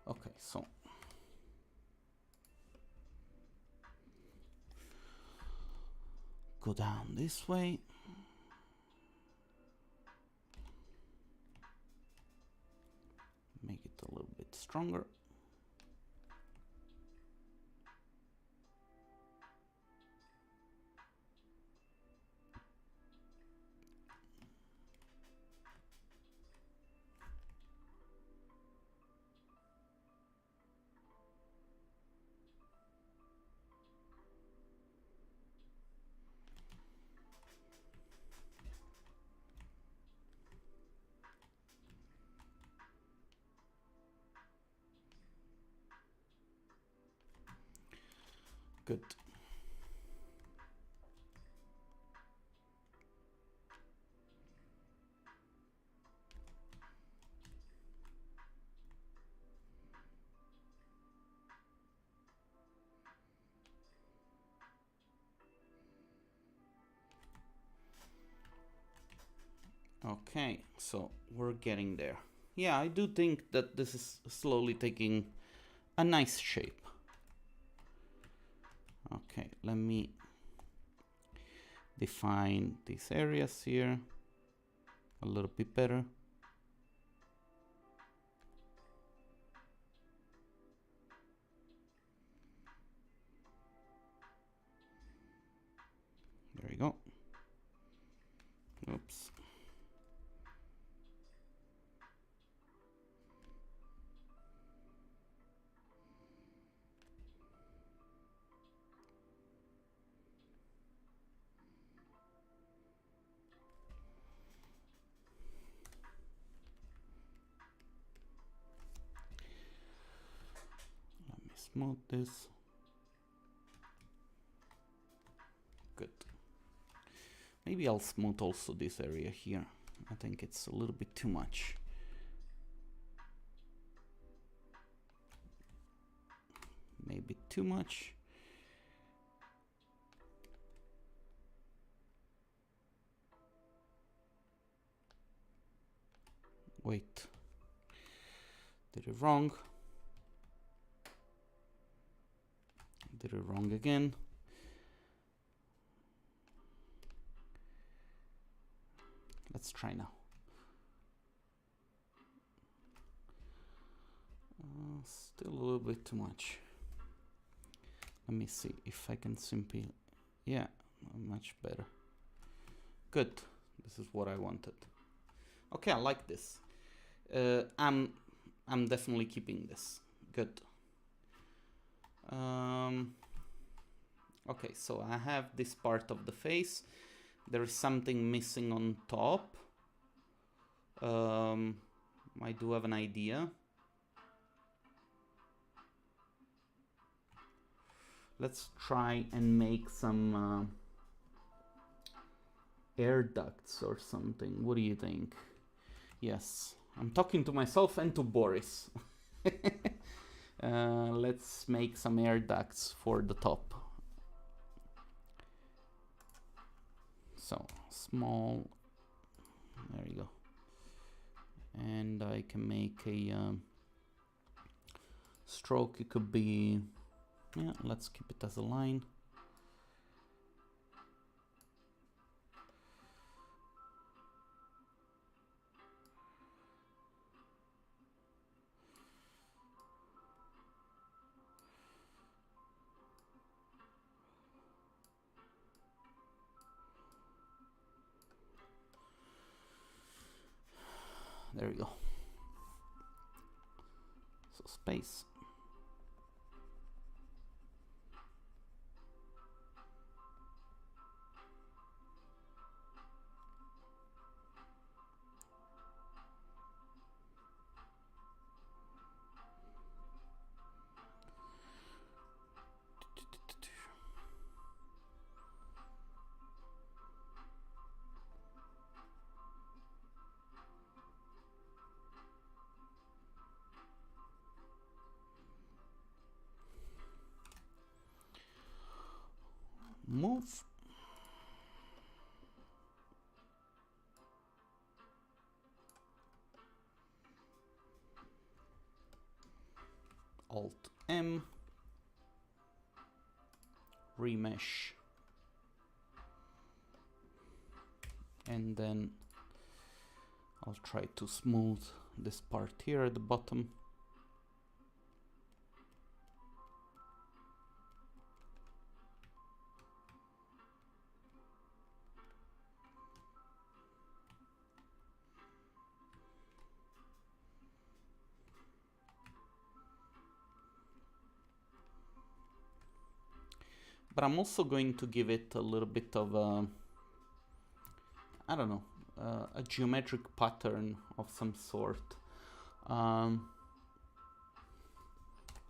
Okay, so go down this way. Make it a little bit stronger. Good. Okay, so we're getting there. Yeah, I do think that this is slowly taking a nice shape. Okay, let me define these areas here a little bit better. There we go. Oops. smooth this. Good. Maybe I'll smooth also this area here. I think it's a little bit too much. Maybe too much. Wait. Did it wrong. Did it wrong again. Let's try now. Still a little bit too much. Let me see if I can simply... Yeah, much better. Good. This is what I wanted. Okay, I like this. I'm definitely keeping this. Good. Okay, so I have this part of the face. There is something missing on top. I do have an idea. Let's try and make some air ducts or something. What do you think? Yes, I'm talking to myself and to Boris. Let's make some air ducts for the top. So, small, there you go. And I can make a stroke. It could be, yeah, let's keep it as a line. There we go. So space. Move. Alt M. Remesh. And then I'll try to smooth this part here at the bottom. But I'm also going to give it a little bit of a, I don't know, a geometric pattern of some sort.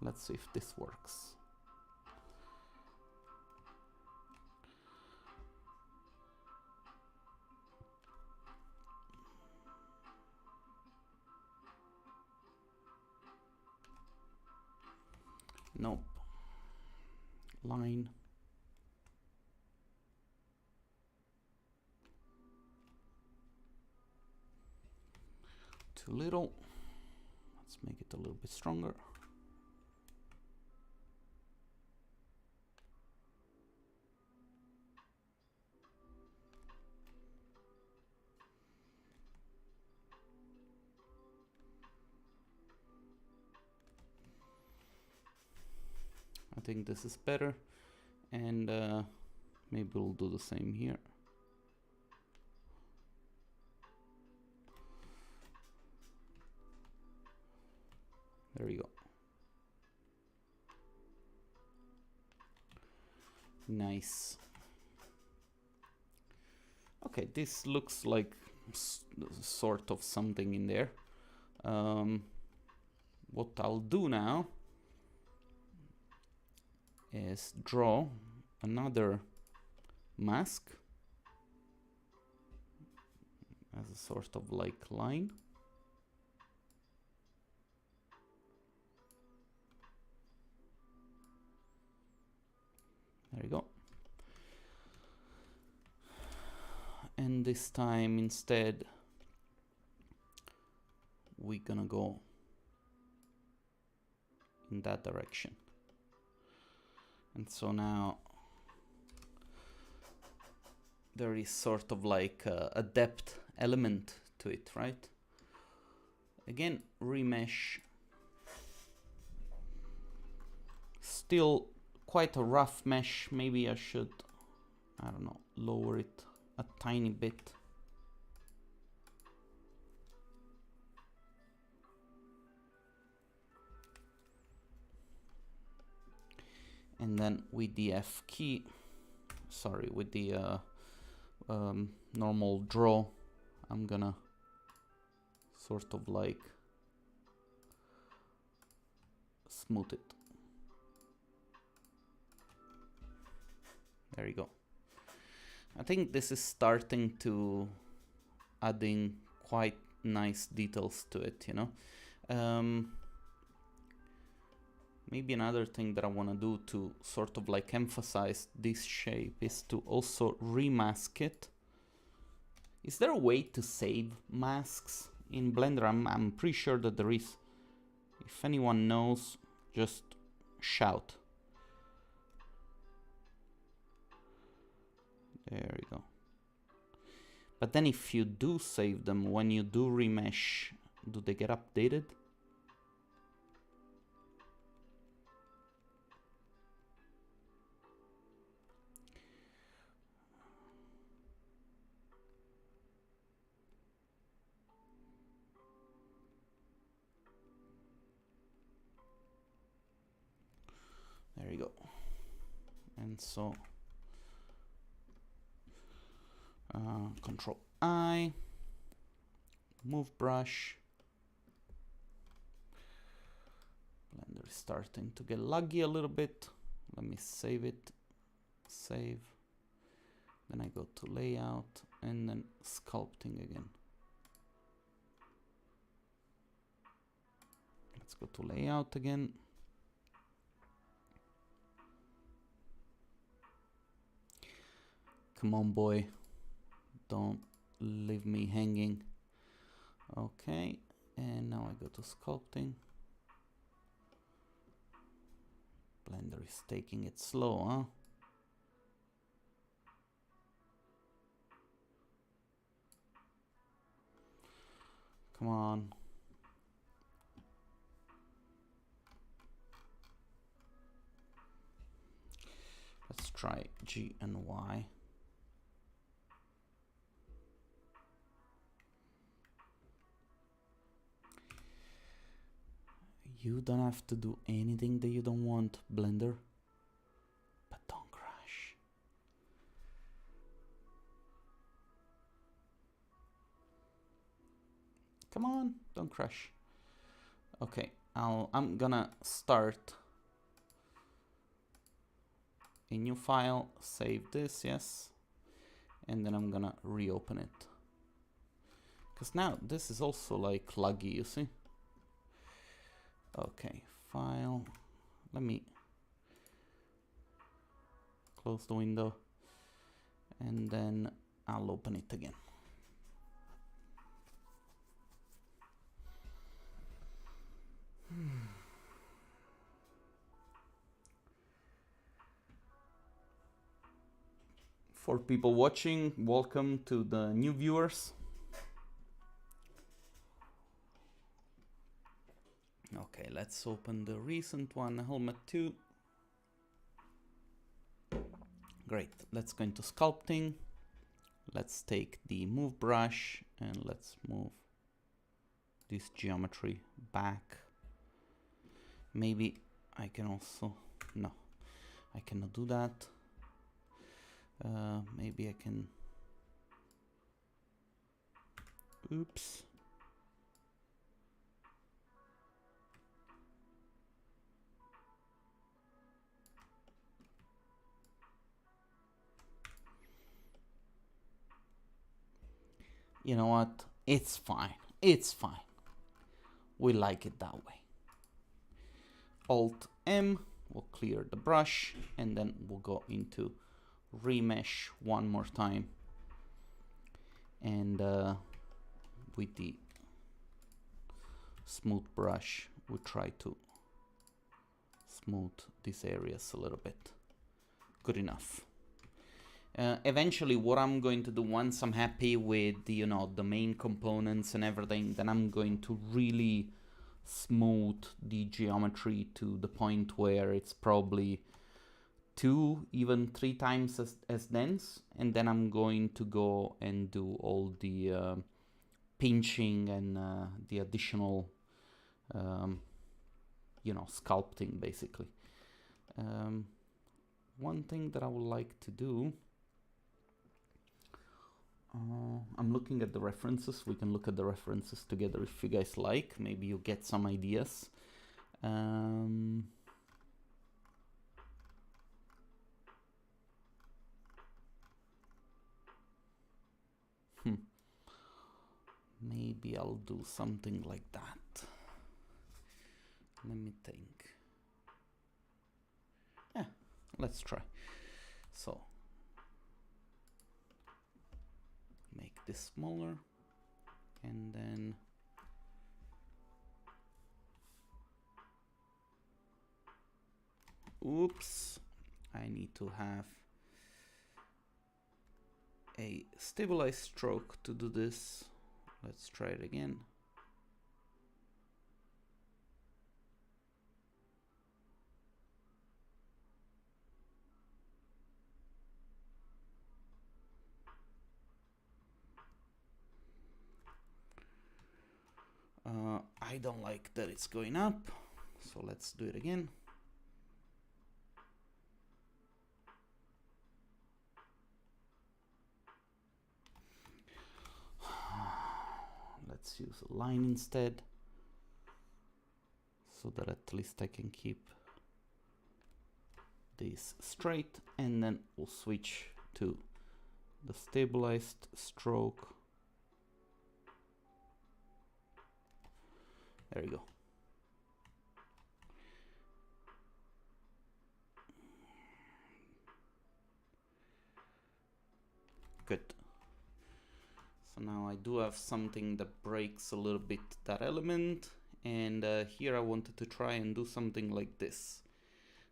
Let's see if this works. Nope. Line. Too little. Let's make it a little bit stronger. I think this is better, and maybe we'll do the same here. There we go. Nice. Okay, this looks like sort of something in there. What I'll do now is draw another mask as a sort of like line. There you go. And this time instead we're gonna go in that direction. And so now there is sort of like a depth element to it, right? Again, remesh. Still quite a rough mesh. Maybe I should, I don't know, lower it a tiny bit. And then with the F key, sorry, with the normal draw, I'm gonna sort of like smooth it. There you go. I think this is starting to adding quite nice details to it, you know. Maybe another thing that I want to do to sort of like emphasize this shape is to also remask it. Is there a way to save masks in Blender? I'm pretty sure that there is. If anyone knows, just shout. There we go. But then if you do save them, when you do remesh, do they get updated? There you go. And so Control I, move brush. Blender is starting to get laggy a little bit. Let me save it. Save. Then I go to layout and then sculpting again. Let's go to layout again. Come on, boy. Don't leave me hanging. Okay, and now I go to sculpting. Blender is taking it slow, huh? Come on. Let's try G and Y. You don't have to do anything that you don't want, Blender. But don't crash. Come on, don't crash. Okay, I'm gonna start a new file, save this, yes. And then I'm gonna reopen it. Because now this is also like laggy, you see? Okay, file. Let me close the window and then I'll open it again. For people watching, welcome to the new viewers. Okay, let's open the recent one, Helmet 2. Great, let's go into sculpting. Let's take the move brush and let's move this geometry back. Maybe I can also, no, I cannot do that. Maybe I can, oops. You know what? It's fine. It's fine. We like it that way. Alt M will clear the brush, and then we'll go into remesh one more time. And with the smooth brush, we'll try to smooth these areas a little bit. Good enough. Eventually, what I'm going to do once I'm happy with the, the main components and everything, then I'm going to really smooth the geometry to the point where it's probably 2, even 3 times as dense, and then I'm going to go and do all the pinching and the additional, sculpting, basically. One thing that I would like to do, I'm looking at the references. We can look at the references together if you guys like. Maybe you get some ideas. Maybe I'll do something like that. Let me think. Yeah, let's try. So, make this smaller, and then oops, I need to have a stabilized stroke to do this. Let's try it again. I don't like that it's going up, so let's do it again. Let's use a line instead, so that at least I can keep this straight, and then we'll switch to the stabilized stroke. There you go. Good. So now I do have something that breaks a little bit that element, and here I wanted to try and do something like this.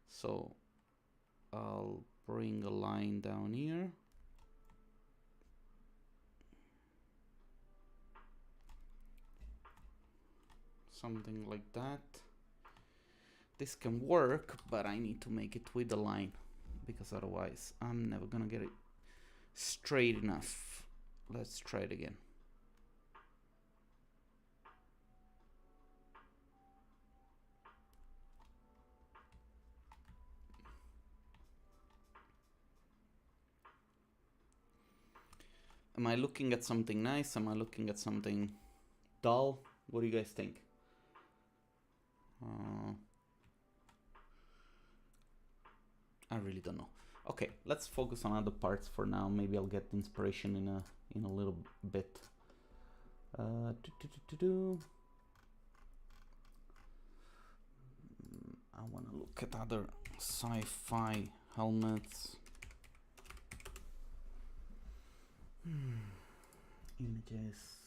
So I'll bring a line down here. Something like that. This can work, but I need to make it with the line, because otherwise I'm never gonna get it straight enough. Let's try it again. Am I looking at something nice? Am I looking at something dull? What do you guys think? I really don't know. Okay, let's focus on other parts for now. Maybe I'll get inspiration in a little bit. I want to look at other sci-fi helmets. Images.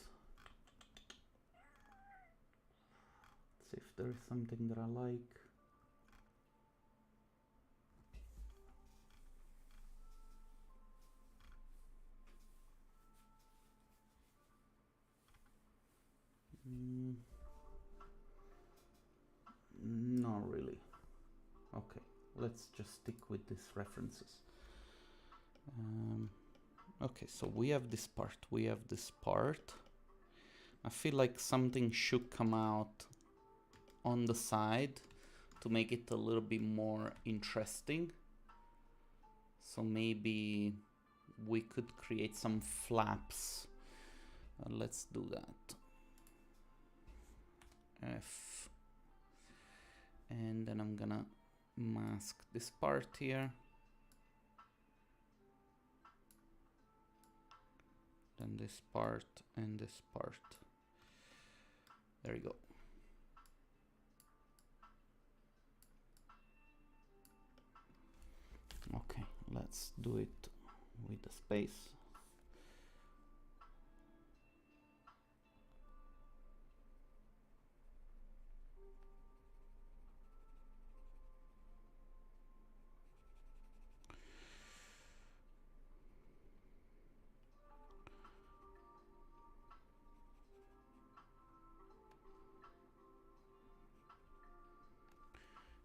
Let's see if there is something that I like. Not really. Okay, let's just stick with these references. Okay, so we have this part. We have this part. I feel like something should come out on the side to make it a little bit more interesting. So maybe we could create some flaps. Let's do that. F. And then I'm gonna mask this part here. Then then this part and this part. There you go. Okay, let's do it with the space.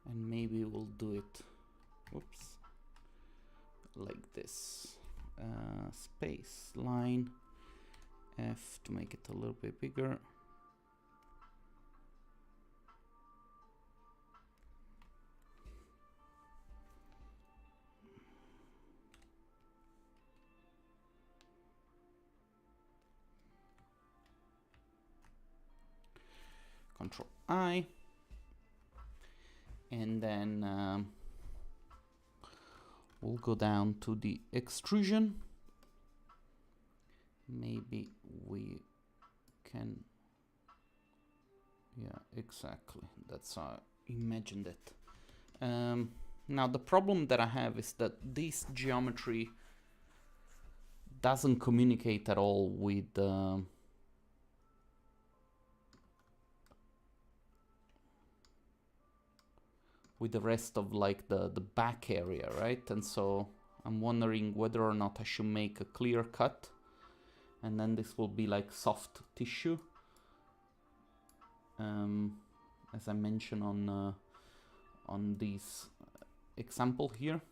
And maybe we'll do it, whoops, like this. Space, line, F to make it a little bit bigger. Control I. And then we'll go down to the extrusion. Maybe we can, yeah, exactly. That's how I imagined it. Now the problem that I have is that this geometry doesn't communicate at all with the rest of like the back area, right? And so I'm wondering whether or not I should make a clear cut, and then this will be like soft tissue, as I mentioned on this example here.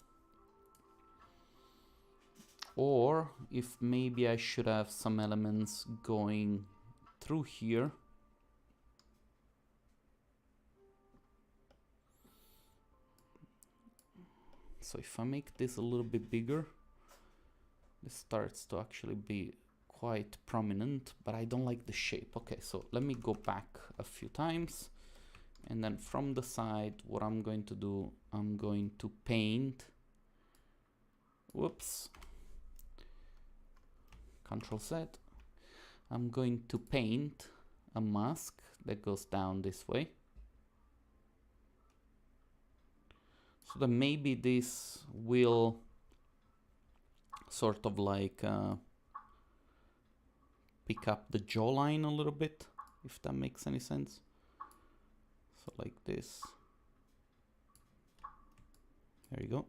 Or if maybe I should have some elements going through here. So if I make this a little bit bigger, this starts to actually be quite prominent, but I don't like the shape. Okay, so let me go back a few times, and then from the side, what I'm going to do, I'm going to paint, whoops, Control Z. I'm going to paint a mask that goes down this way. So that maybe this will sort of like pick up the jawline a little bit, if that makes any sense. So like this. There you go.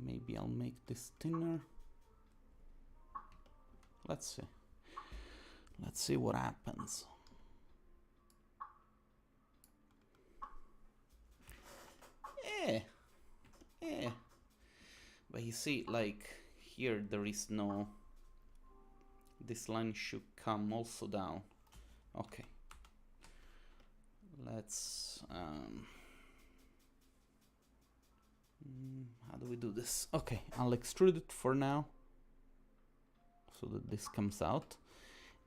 Maybe I'll make this thinner. Let's see. Let's see what happens. Yeah. But you see, like here there is no, this line should come also down. Okay. Let's how do we do this? Okay, I'll extrude it for now so that this comes out,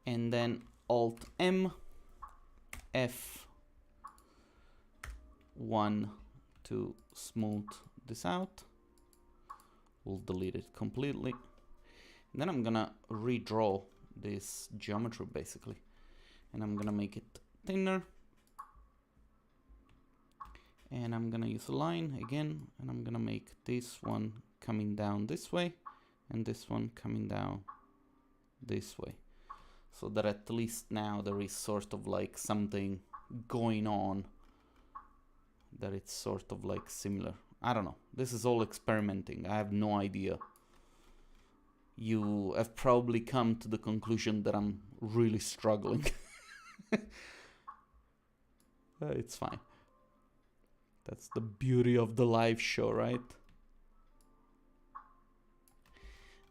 and then Alt M F1 to smooth this out. We'll delete it completely, and then I'm gonna redraw this geometry basically, and I'm gonna make it thinner. And I'm gonna use a line again, and I'm gonna make this one coming down this way and this one coming down this way, so that at least now there is sort of like something going on, that it's sort of like similar. I don't know, this is all experimenting, I have no idea. You have probably come to the conclusion that I'm really struggling. It's fine. That's the beauty of the live show, right?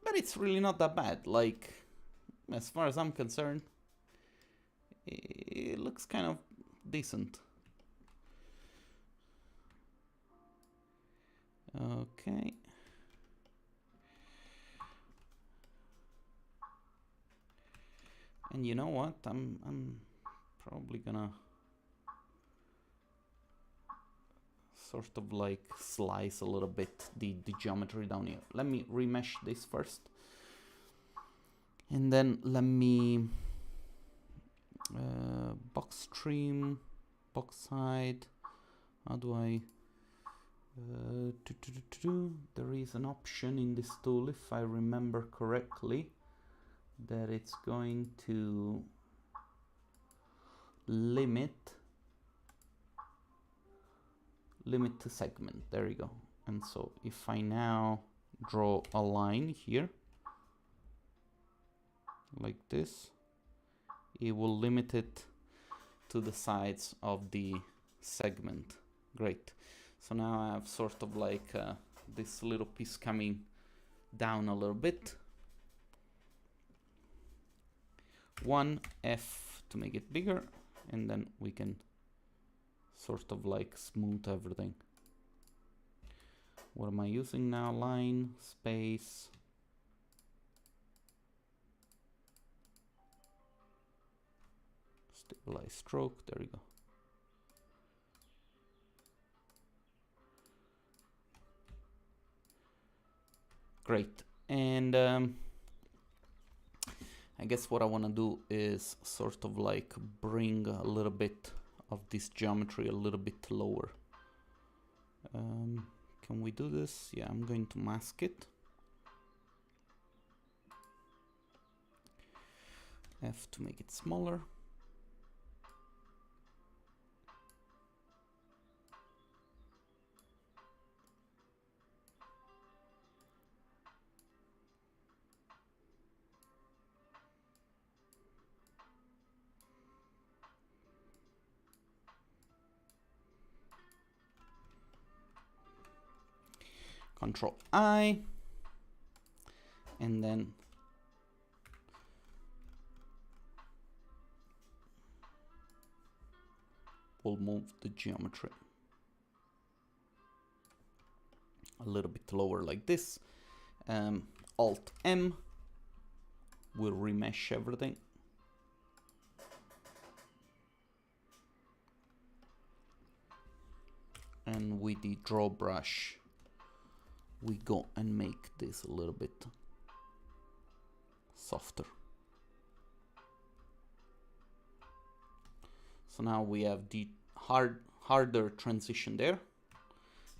But it's really not that bad. Like, as far as I'm concerned, it looks kind of decent. Okay. And you know what? I'm probably gonna sort of like slice a little bit the geometry down here. Let me remesh this first. And then let me box trim, box height. How do I there is an option in this tool, if I remember correctly, that it's going to limit to segment. There you go. And so if I now draw a line here like this, it will limit it to the sides of the segment. Great. So now I have sort of like this little piece coming down a little bit. 1F to make it bigger, and then we can sort of like smooth everything. What am I using now? Line, space. Stabilize stroke, there you go. Great. And I guess what I want to do is sort of like bring a little bit of this geometry a little bit lower. Can we do this? Yeah, I'm going to mask it. F to make it smaller. Control I, and then we'll move the geometry a little bit lower like this. Alt M will remesh everything. And with the draw brush, we go and make this a little bit softer. So now we have the harder transition there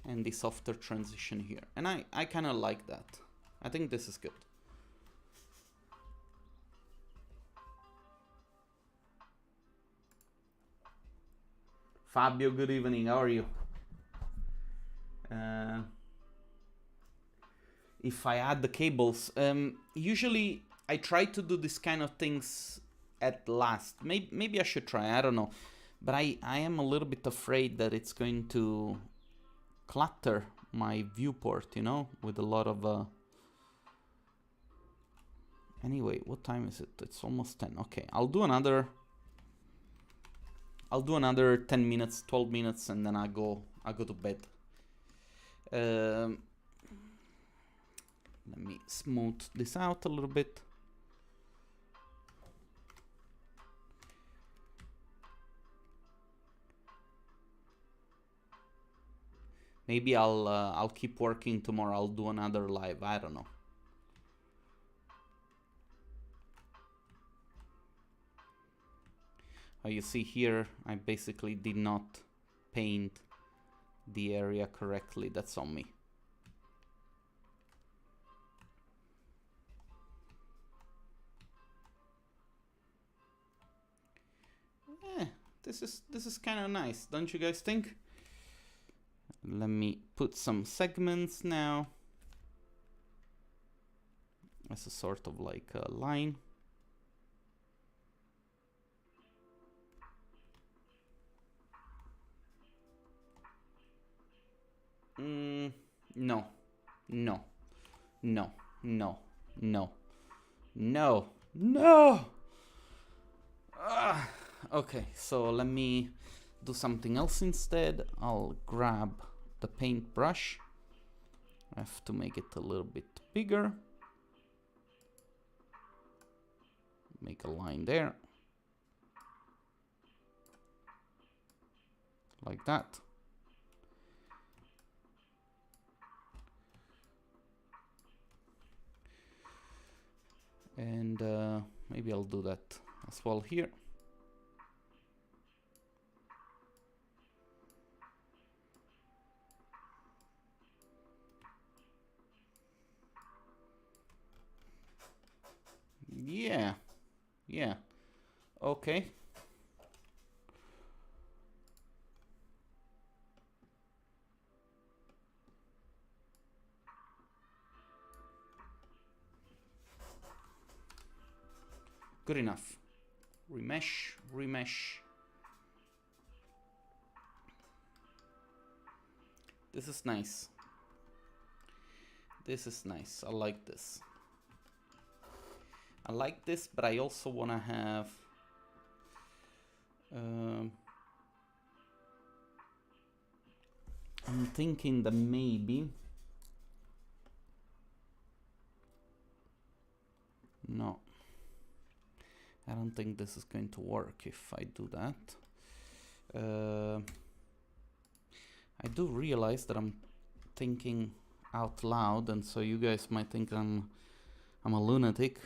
and the softer transition here. And I kind of like that. I think this is good. Fabio, good evening. How are you? If I add the cables, usually I try to do this kind of things at last. Maybe I should try, I don't know. But I am a little bit afraid that it's going to clutter my viewport, you know, with a lot of... Anyway, what time is it? It's almost 10. Okay, I'll do another 10 minutes, 12 minutes, and then I'll go to bed. Let me smooth this out a little bit. Maybe I'll keep working tomorrow. I'll do another live. I don't know. You see here, I basically did not paint the area correctly. That's on me. This is kind of nice, don't you guys think? Let me put some segments now as a sort of like a line. No. Okay, so let me do something else instead. I'll grab the paintbrush I have to make it a little bit bigger. Make a line there. Like that. And maybe I'll do that as well here. Yeah, okay. Good enough. Remesh. This is nice. I like this. But I also want to have I'm thinking that maybe no, I don't think this is going to work if I do that. I do realize that I'm thinking out loud, and so you guys might think I'm a lunatic.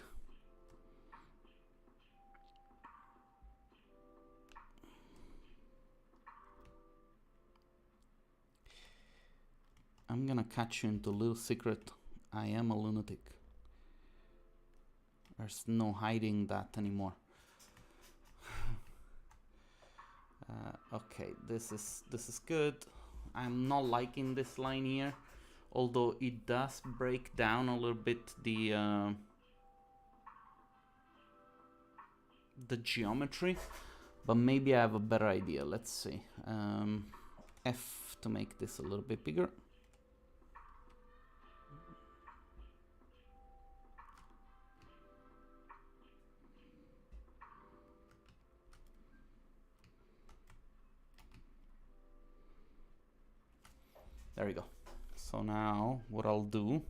I'm gonna catch you into a little secret. I am a lunatic. There's no hiding that anymore. Okay, this is good. I'm not liking this line here, although it does break down a little bit the geometry, but maybe I have a better idea. Let's see. F to make this a little bit bigger. There we go. So now what I'll do,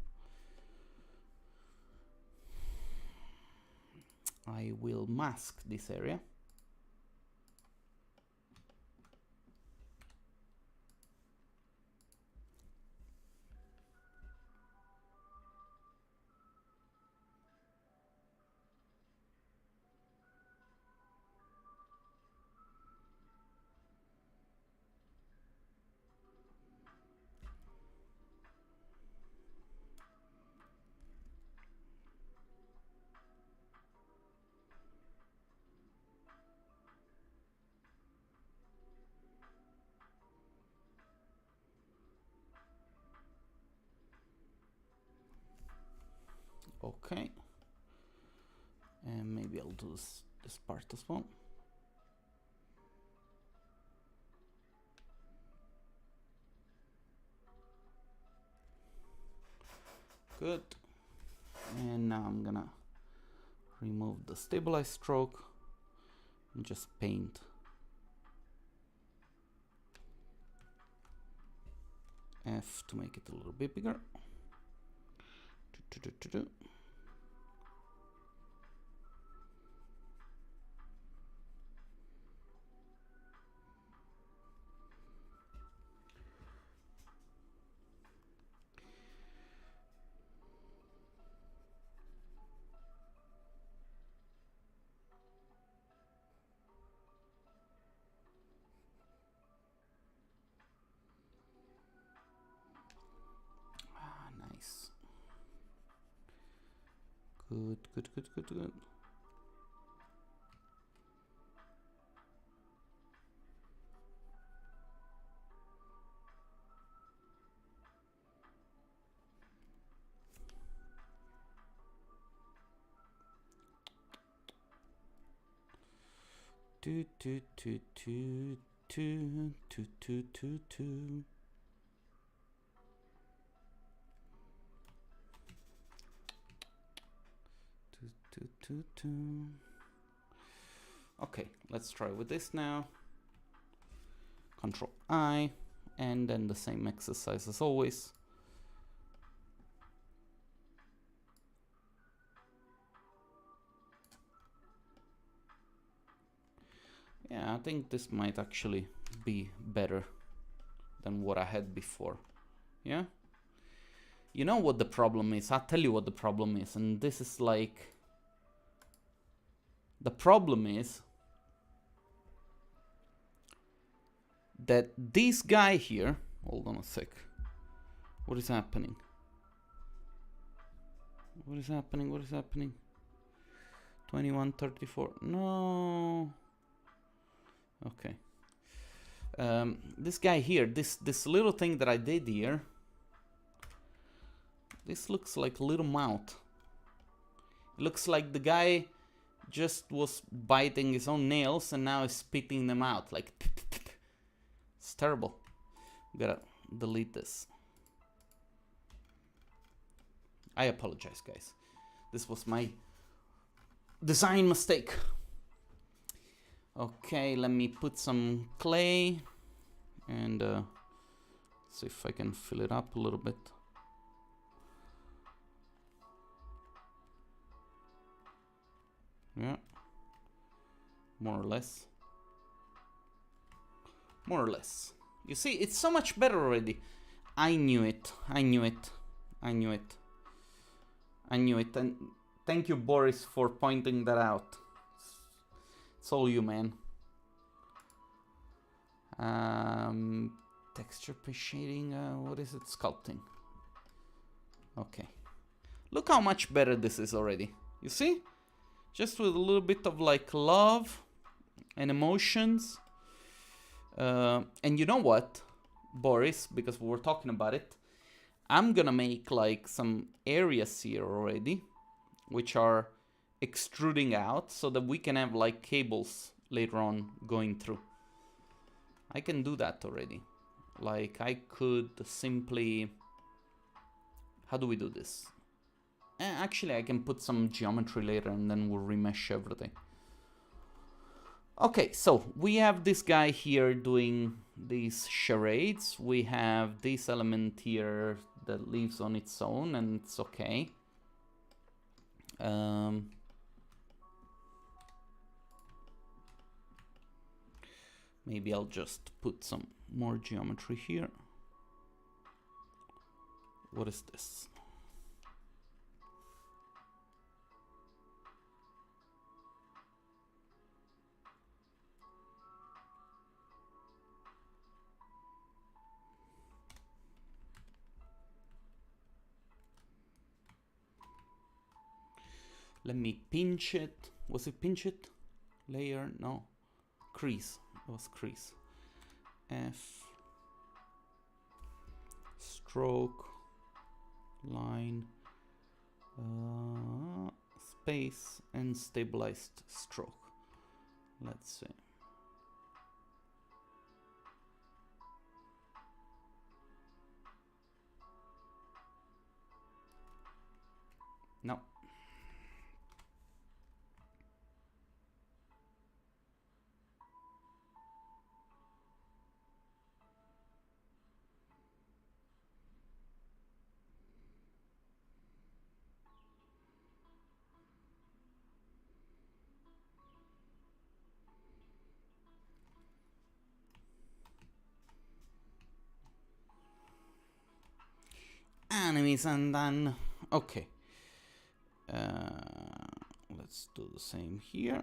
I will mask this area. Okay, and maybe I'll do this part as well. Good. And now I'm gonna remove the stabilized stroke and just paint. F to make it a little bit bigger. Nice. Good. Okay, let's try with this now. Control I, and then the same exercise as always. think this might actually be better than what I had before. Yeah? You know what the problem is? I'll tell you what the problem is. And this is like... The problem is that this guy here... Hold on a sec. What is happening? What is happening? What is happening? 2134. No. Okay. This guy here, this little thing that I did here, this looks like a little mouth. It looks like the guy just was biting his own nails and now is spitting them out. Like, it's terrible. Gotta delete this. I apologize, guys. This was my design mistake. Okay, let me put some clay and see if I can fill it up a little bit. Yeah, more or less. More or less. You see, it's so much better already. I knew it. I knew it. I knew it. I knew it. And thank you, Boris, for pointing that out. It's all you, man. Texture shading. What is it? Sculpting. Okay. Look how much better this is already. You see? Just with a little bit of like love and emotions. And you know what, Boris, because we were talking about it, I'm gonna make like some areas here already, which are extruding out so that we can have like cables later on going through. I can do that already. Like I could simply, how do we do this? Actually, I can put some geometry later and then we'll remesh everything. Okay, so we have this guy here doing these charades. We have this element here that lives on its own and it's okay. Maybe I'll just put some more geometry here. What is this? Let me pinch it. Was it pinch it? Layer? No. Crease. It was crease. F. Stroke. Line. Space and stabilized stroke. Let's see. No. Enemies and then okay. Let's do the same here.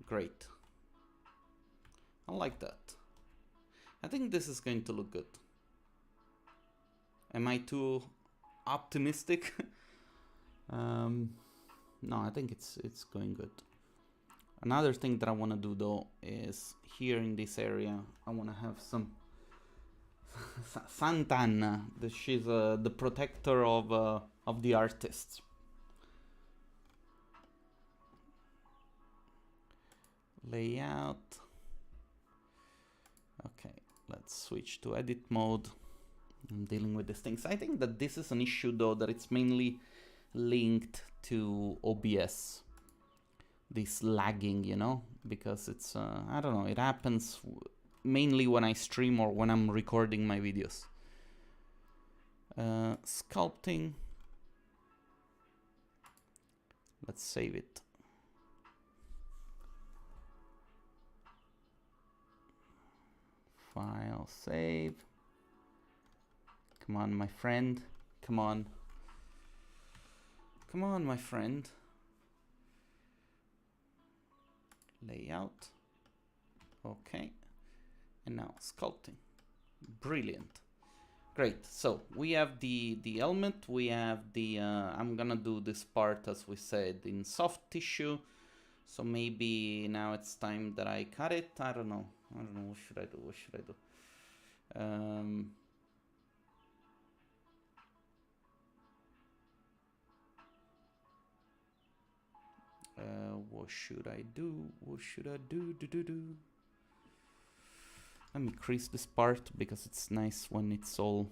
Great. I like that. I think this is going to look good. Am I too optimistic? No, I think it's going good. Another thing that I want to do though is here in this area, I want to have some Sant'Anna. She's the protector of the artists. Layout. Okay, let's switch to edit mode. I'm dealing with these things. I think that this is an issue though, that it's mainly linked to OBS. This lagging, you know, because it's, I don't know, it happens mainly when I stream or when I'm recording my videos. Sculpting. Let's save it File, save. Come on, my friend. Come on. Come on, my friend. Layout. Okay. And now sculpting. Brilliant. Great. So we have the helmet. We have the, I'm gonna do this part as we said in soft tissue. So maybe now it's time that I cut it. I don't know. What should I do? What should I do? What should I do? What should I do? Let me crease this part because it's nice when it's all.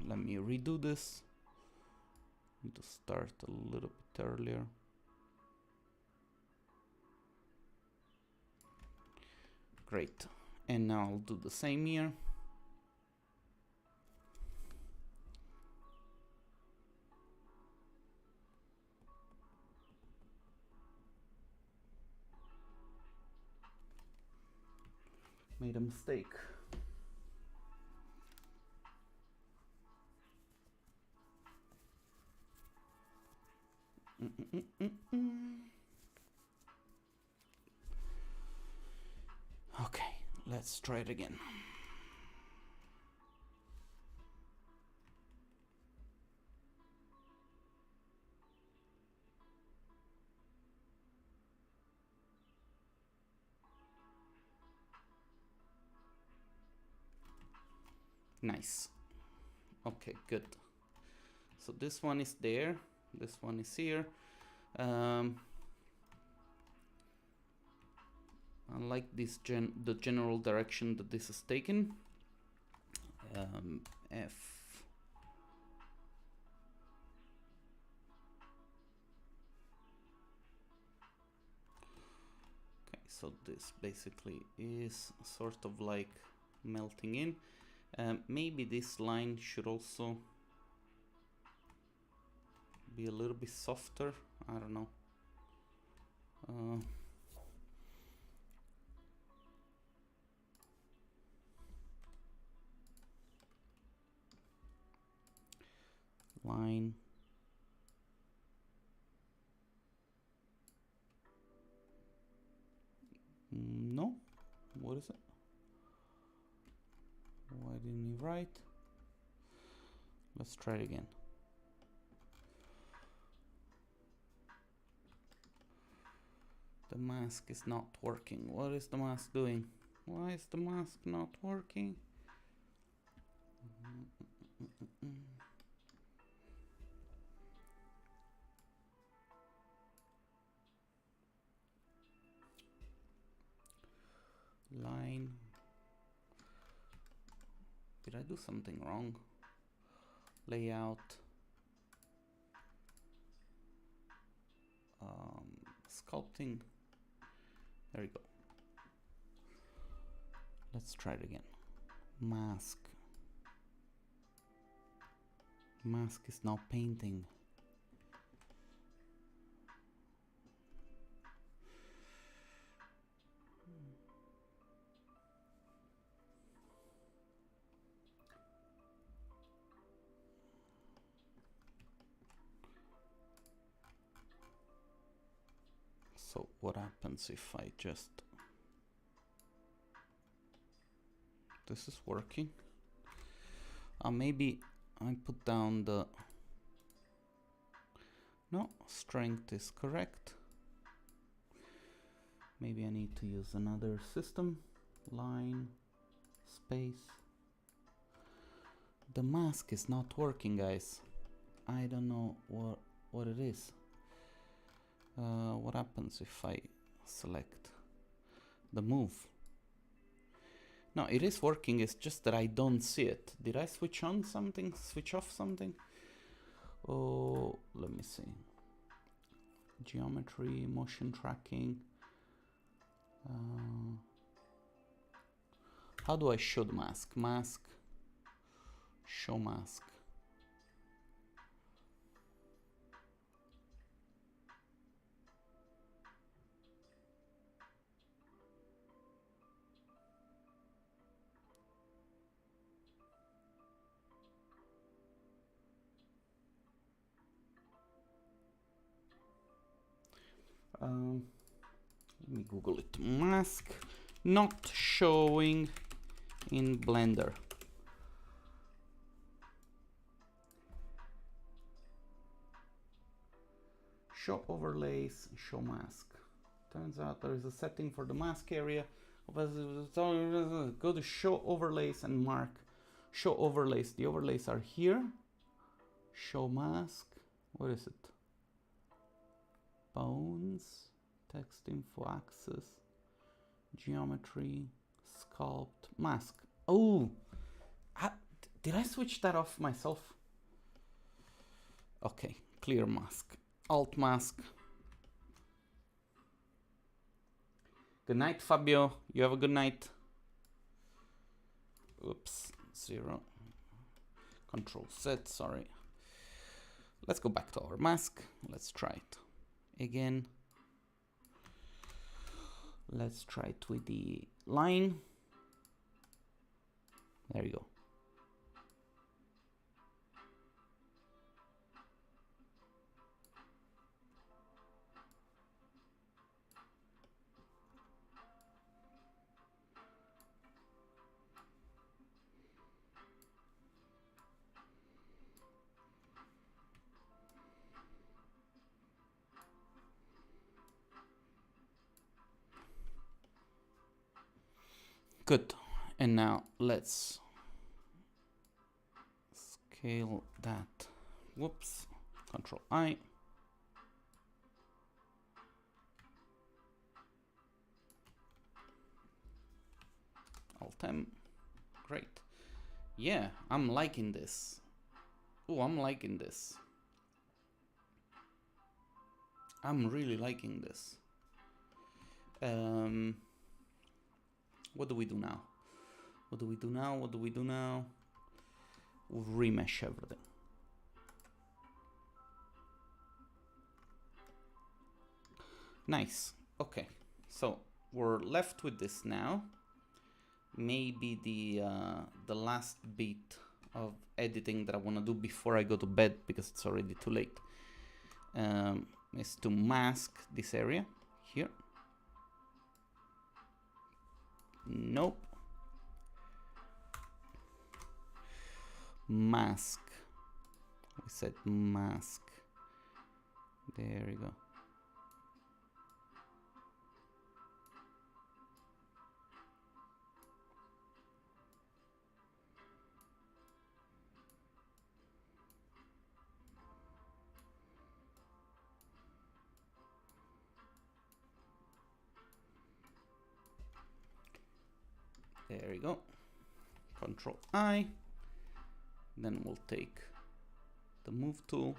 Let me redo this. Need to start a little bit earlier. Great. And now I'll do the same here. Made a mistake. Okay, let's try it again. Nice. Okay, good. So this one is there. This one is here. I like this the general direction that this is taken. F. Okay, so this basically is sort of like melting in. Maybe this line should also be a little bit softer. I don't know. Line. No. What is it? Why didn't he write? Let's try it again. The mask is not working. What is the mask doing? Why is the mask not working? Line. Did I do something wrong? Layout. Sculpting. There we go. Let's try it again. Mask. Mask is now painting. So what happens if I just... This is working. Maybe I put down the... No, strength is correct. Maybe I need to use another system. Line, space. The mask is not working, guys. I don't know what it is. What happens if I select the move? No, it is working, it's just that I don't see it. Did I switch on something? Switch off something? Oh, let me see. Geometry, motion tracking. How do I show the mask? Mask, show mask. Let me Google it. Mask not showing in Blender. Show overlays, show mask. Turns out there is a setting for the mask area. Go to show overlays and mark show overlays. The overlays are here. Show mask. What is it? Bones, text info axis, geometry, sculpt, mask. Oh, did I switch that off myself? Okay, clear mask. Alt mask. Good night, Fabio. You have a good night. Oops, 0. Control Z, sorry. Let's go back to our mask. Let's try it again. Let's try it with the line. There you go. Good. And now let's scale that. Whoops. Control I. Alt M. Great. Yeah, I'm liking this. Oh, I'm liking this. I'm really liking this. What do we do now? What do we do now? What do we do now? We'll remesh everything. Nice. Okay. So we're left with this now. Maybe the last bit of editing that I want to do before I go to bed, because it's already too late, is to mask this area here. Nope. Mask. We said mask. There we go. There we go. Control I. Then we'll take the move tool.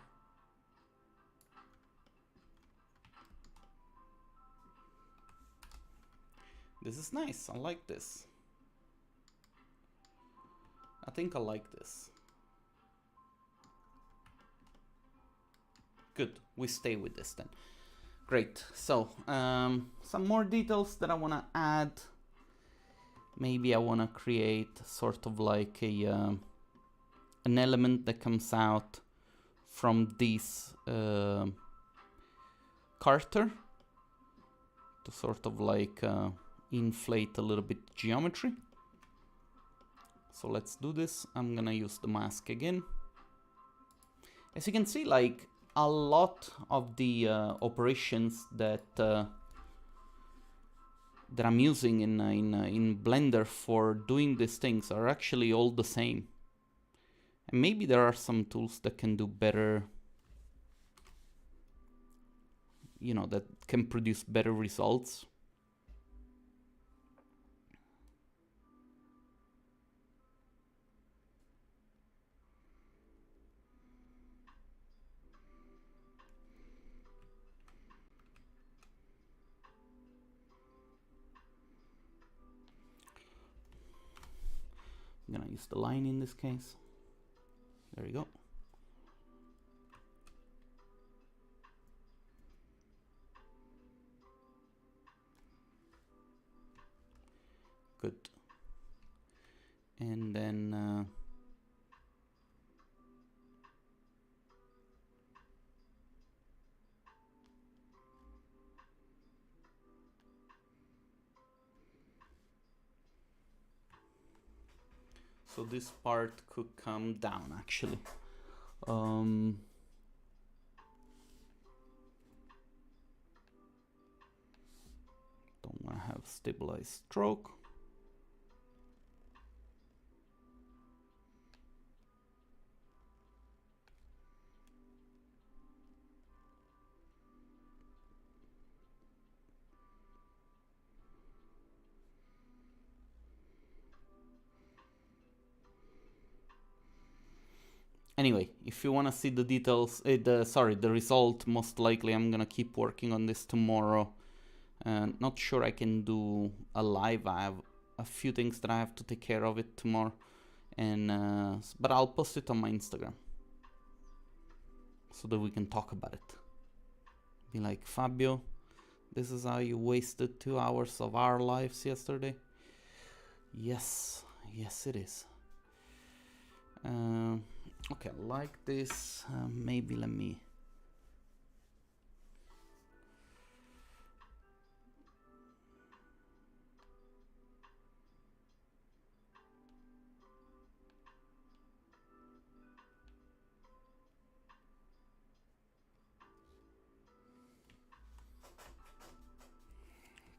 This is nice. I like this. I think I like this. Good. We stay with this then. Great. So some more details that I want to add. Maybe I want to create sort of like a an element that comes out from this Carter to sort of like inflate a little bit geometry. So let's do this. I'm gonna use the mask again. As you can see, like a lot of the operations that that I'm using in Blender for doing these things are actually all the same. And maybe there are some tools that can do better, you know, that can produce better results. I'm gonna use the line in this case. There we go. Good. And then So this part could come down actually. Don't want to have stabilized stroke. Anyway, if you want to see the details, the result, most likely I'm gonna keep working on this tomorrow. Not sure I can do a live. I have a few things that I have to take care of it tomorrow, and but I'll post it on my Instagram so that we can talk about it. Be like, Fabio, this is how you wasted 2 hours of our lives yesterday. Yes, yes it is. Okay, like this. Maybe let me.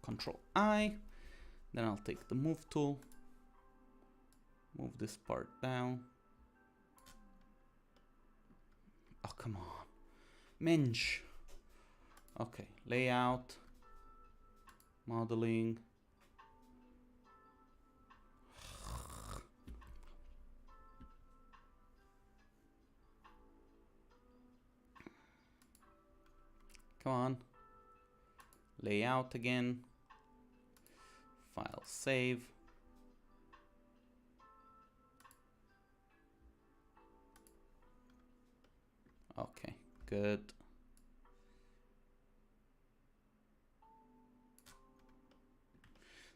Control I, then I'll take the move tool, move this part down. Oh, come on, mensch. Okay, layout, modeling. Come on, layout again. File, save. Okay, good.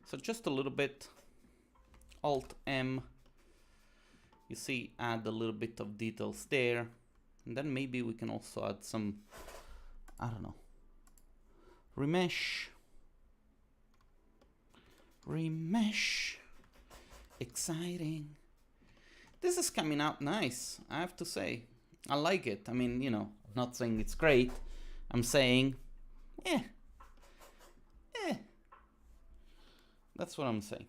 So just a little bit, Alt M, you see, add a little bit of details there. And then maybe we can also add some, I don't know, remesh. Remesh. Exciting. This is coming out nice, I have to say. I like it. I mean, you know, I'm not saying it's great. I'm saying, that's what I'm saying.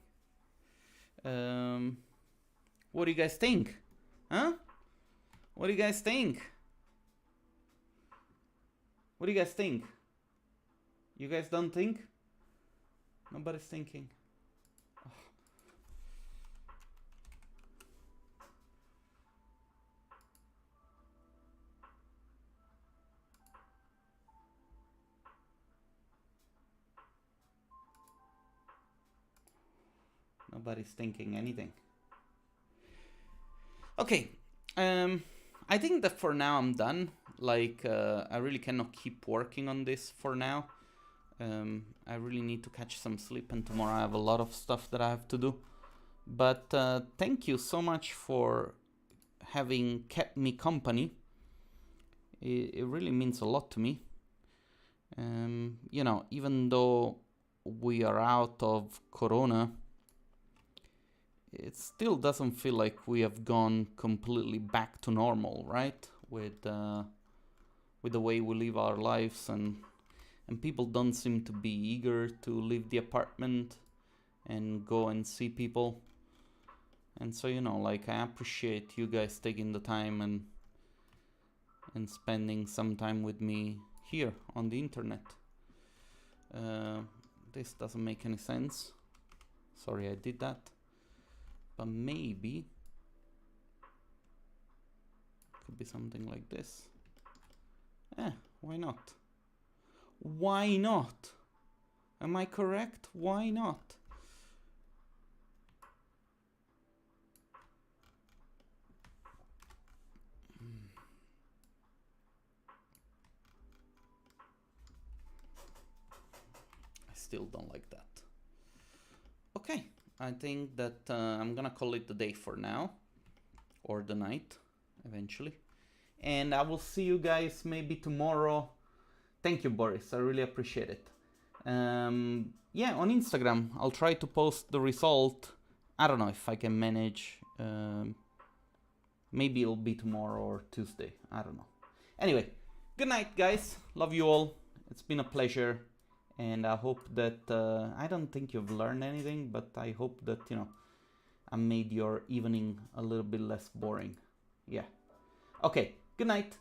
What do you guys think? Huh? What do you guys think? What do you guys think? You guys don't think? Nobody's thinking. Nobody's thinking anything. Okay, I think that for now I'm done. Like, I really cannot keep working on this for now. I really need to catch some sleep, and tomorrow I have a lot of stuff that I have to do. But thank you so much for having kept me company. It really means a lot to me. You know, even though we are out of Corona, it still doesn't feel like we have gone completely back to normal, right? With the way we live our lives, and people don't seem to be eager to leave the apartment and go and see people. And so, you know, like, I appreciate you guys taking the time and spending some time with me here on the internet. This doesn't make any sense. Sorry I did that. But maybe could be something like this. Why not? Why not? Am I correct? Why not? I still don't like that. Okay, I think that I'm gonna call it the day for now, or the night eventually, and I will see you guys maybe tomorrow. Thank you, Boris, I really appreciate it. Yeah, on Instagram I'll try to post the result. I don't know if I can manage Maybe it'll be tomorrow or Tuesday. I don't know. Anyway, good night, guys. Love you all. It's been a pleasure. And I hope that, I don't think you've learned anything, but I hope that, you know, I made your evening a little bit less boring. Yeah. Okay, good night.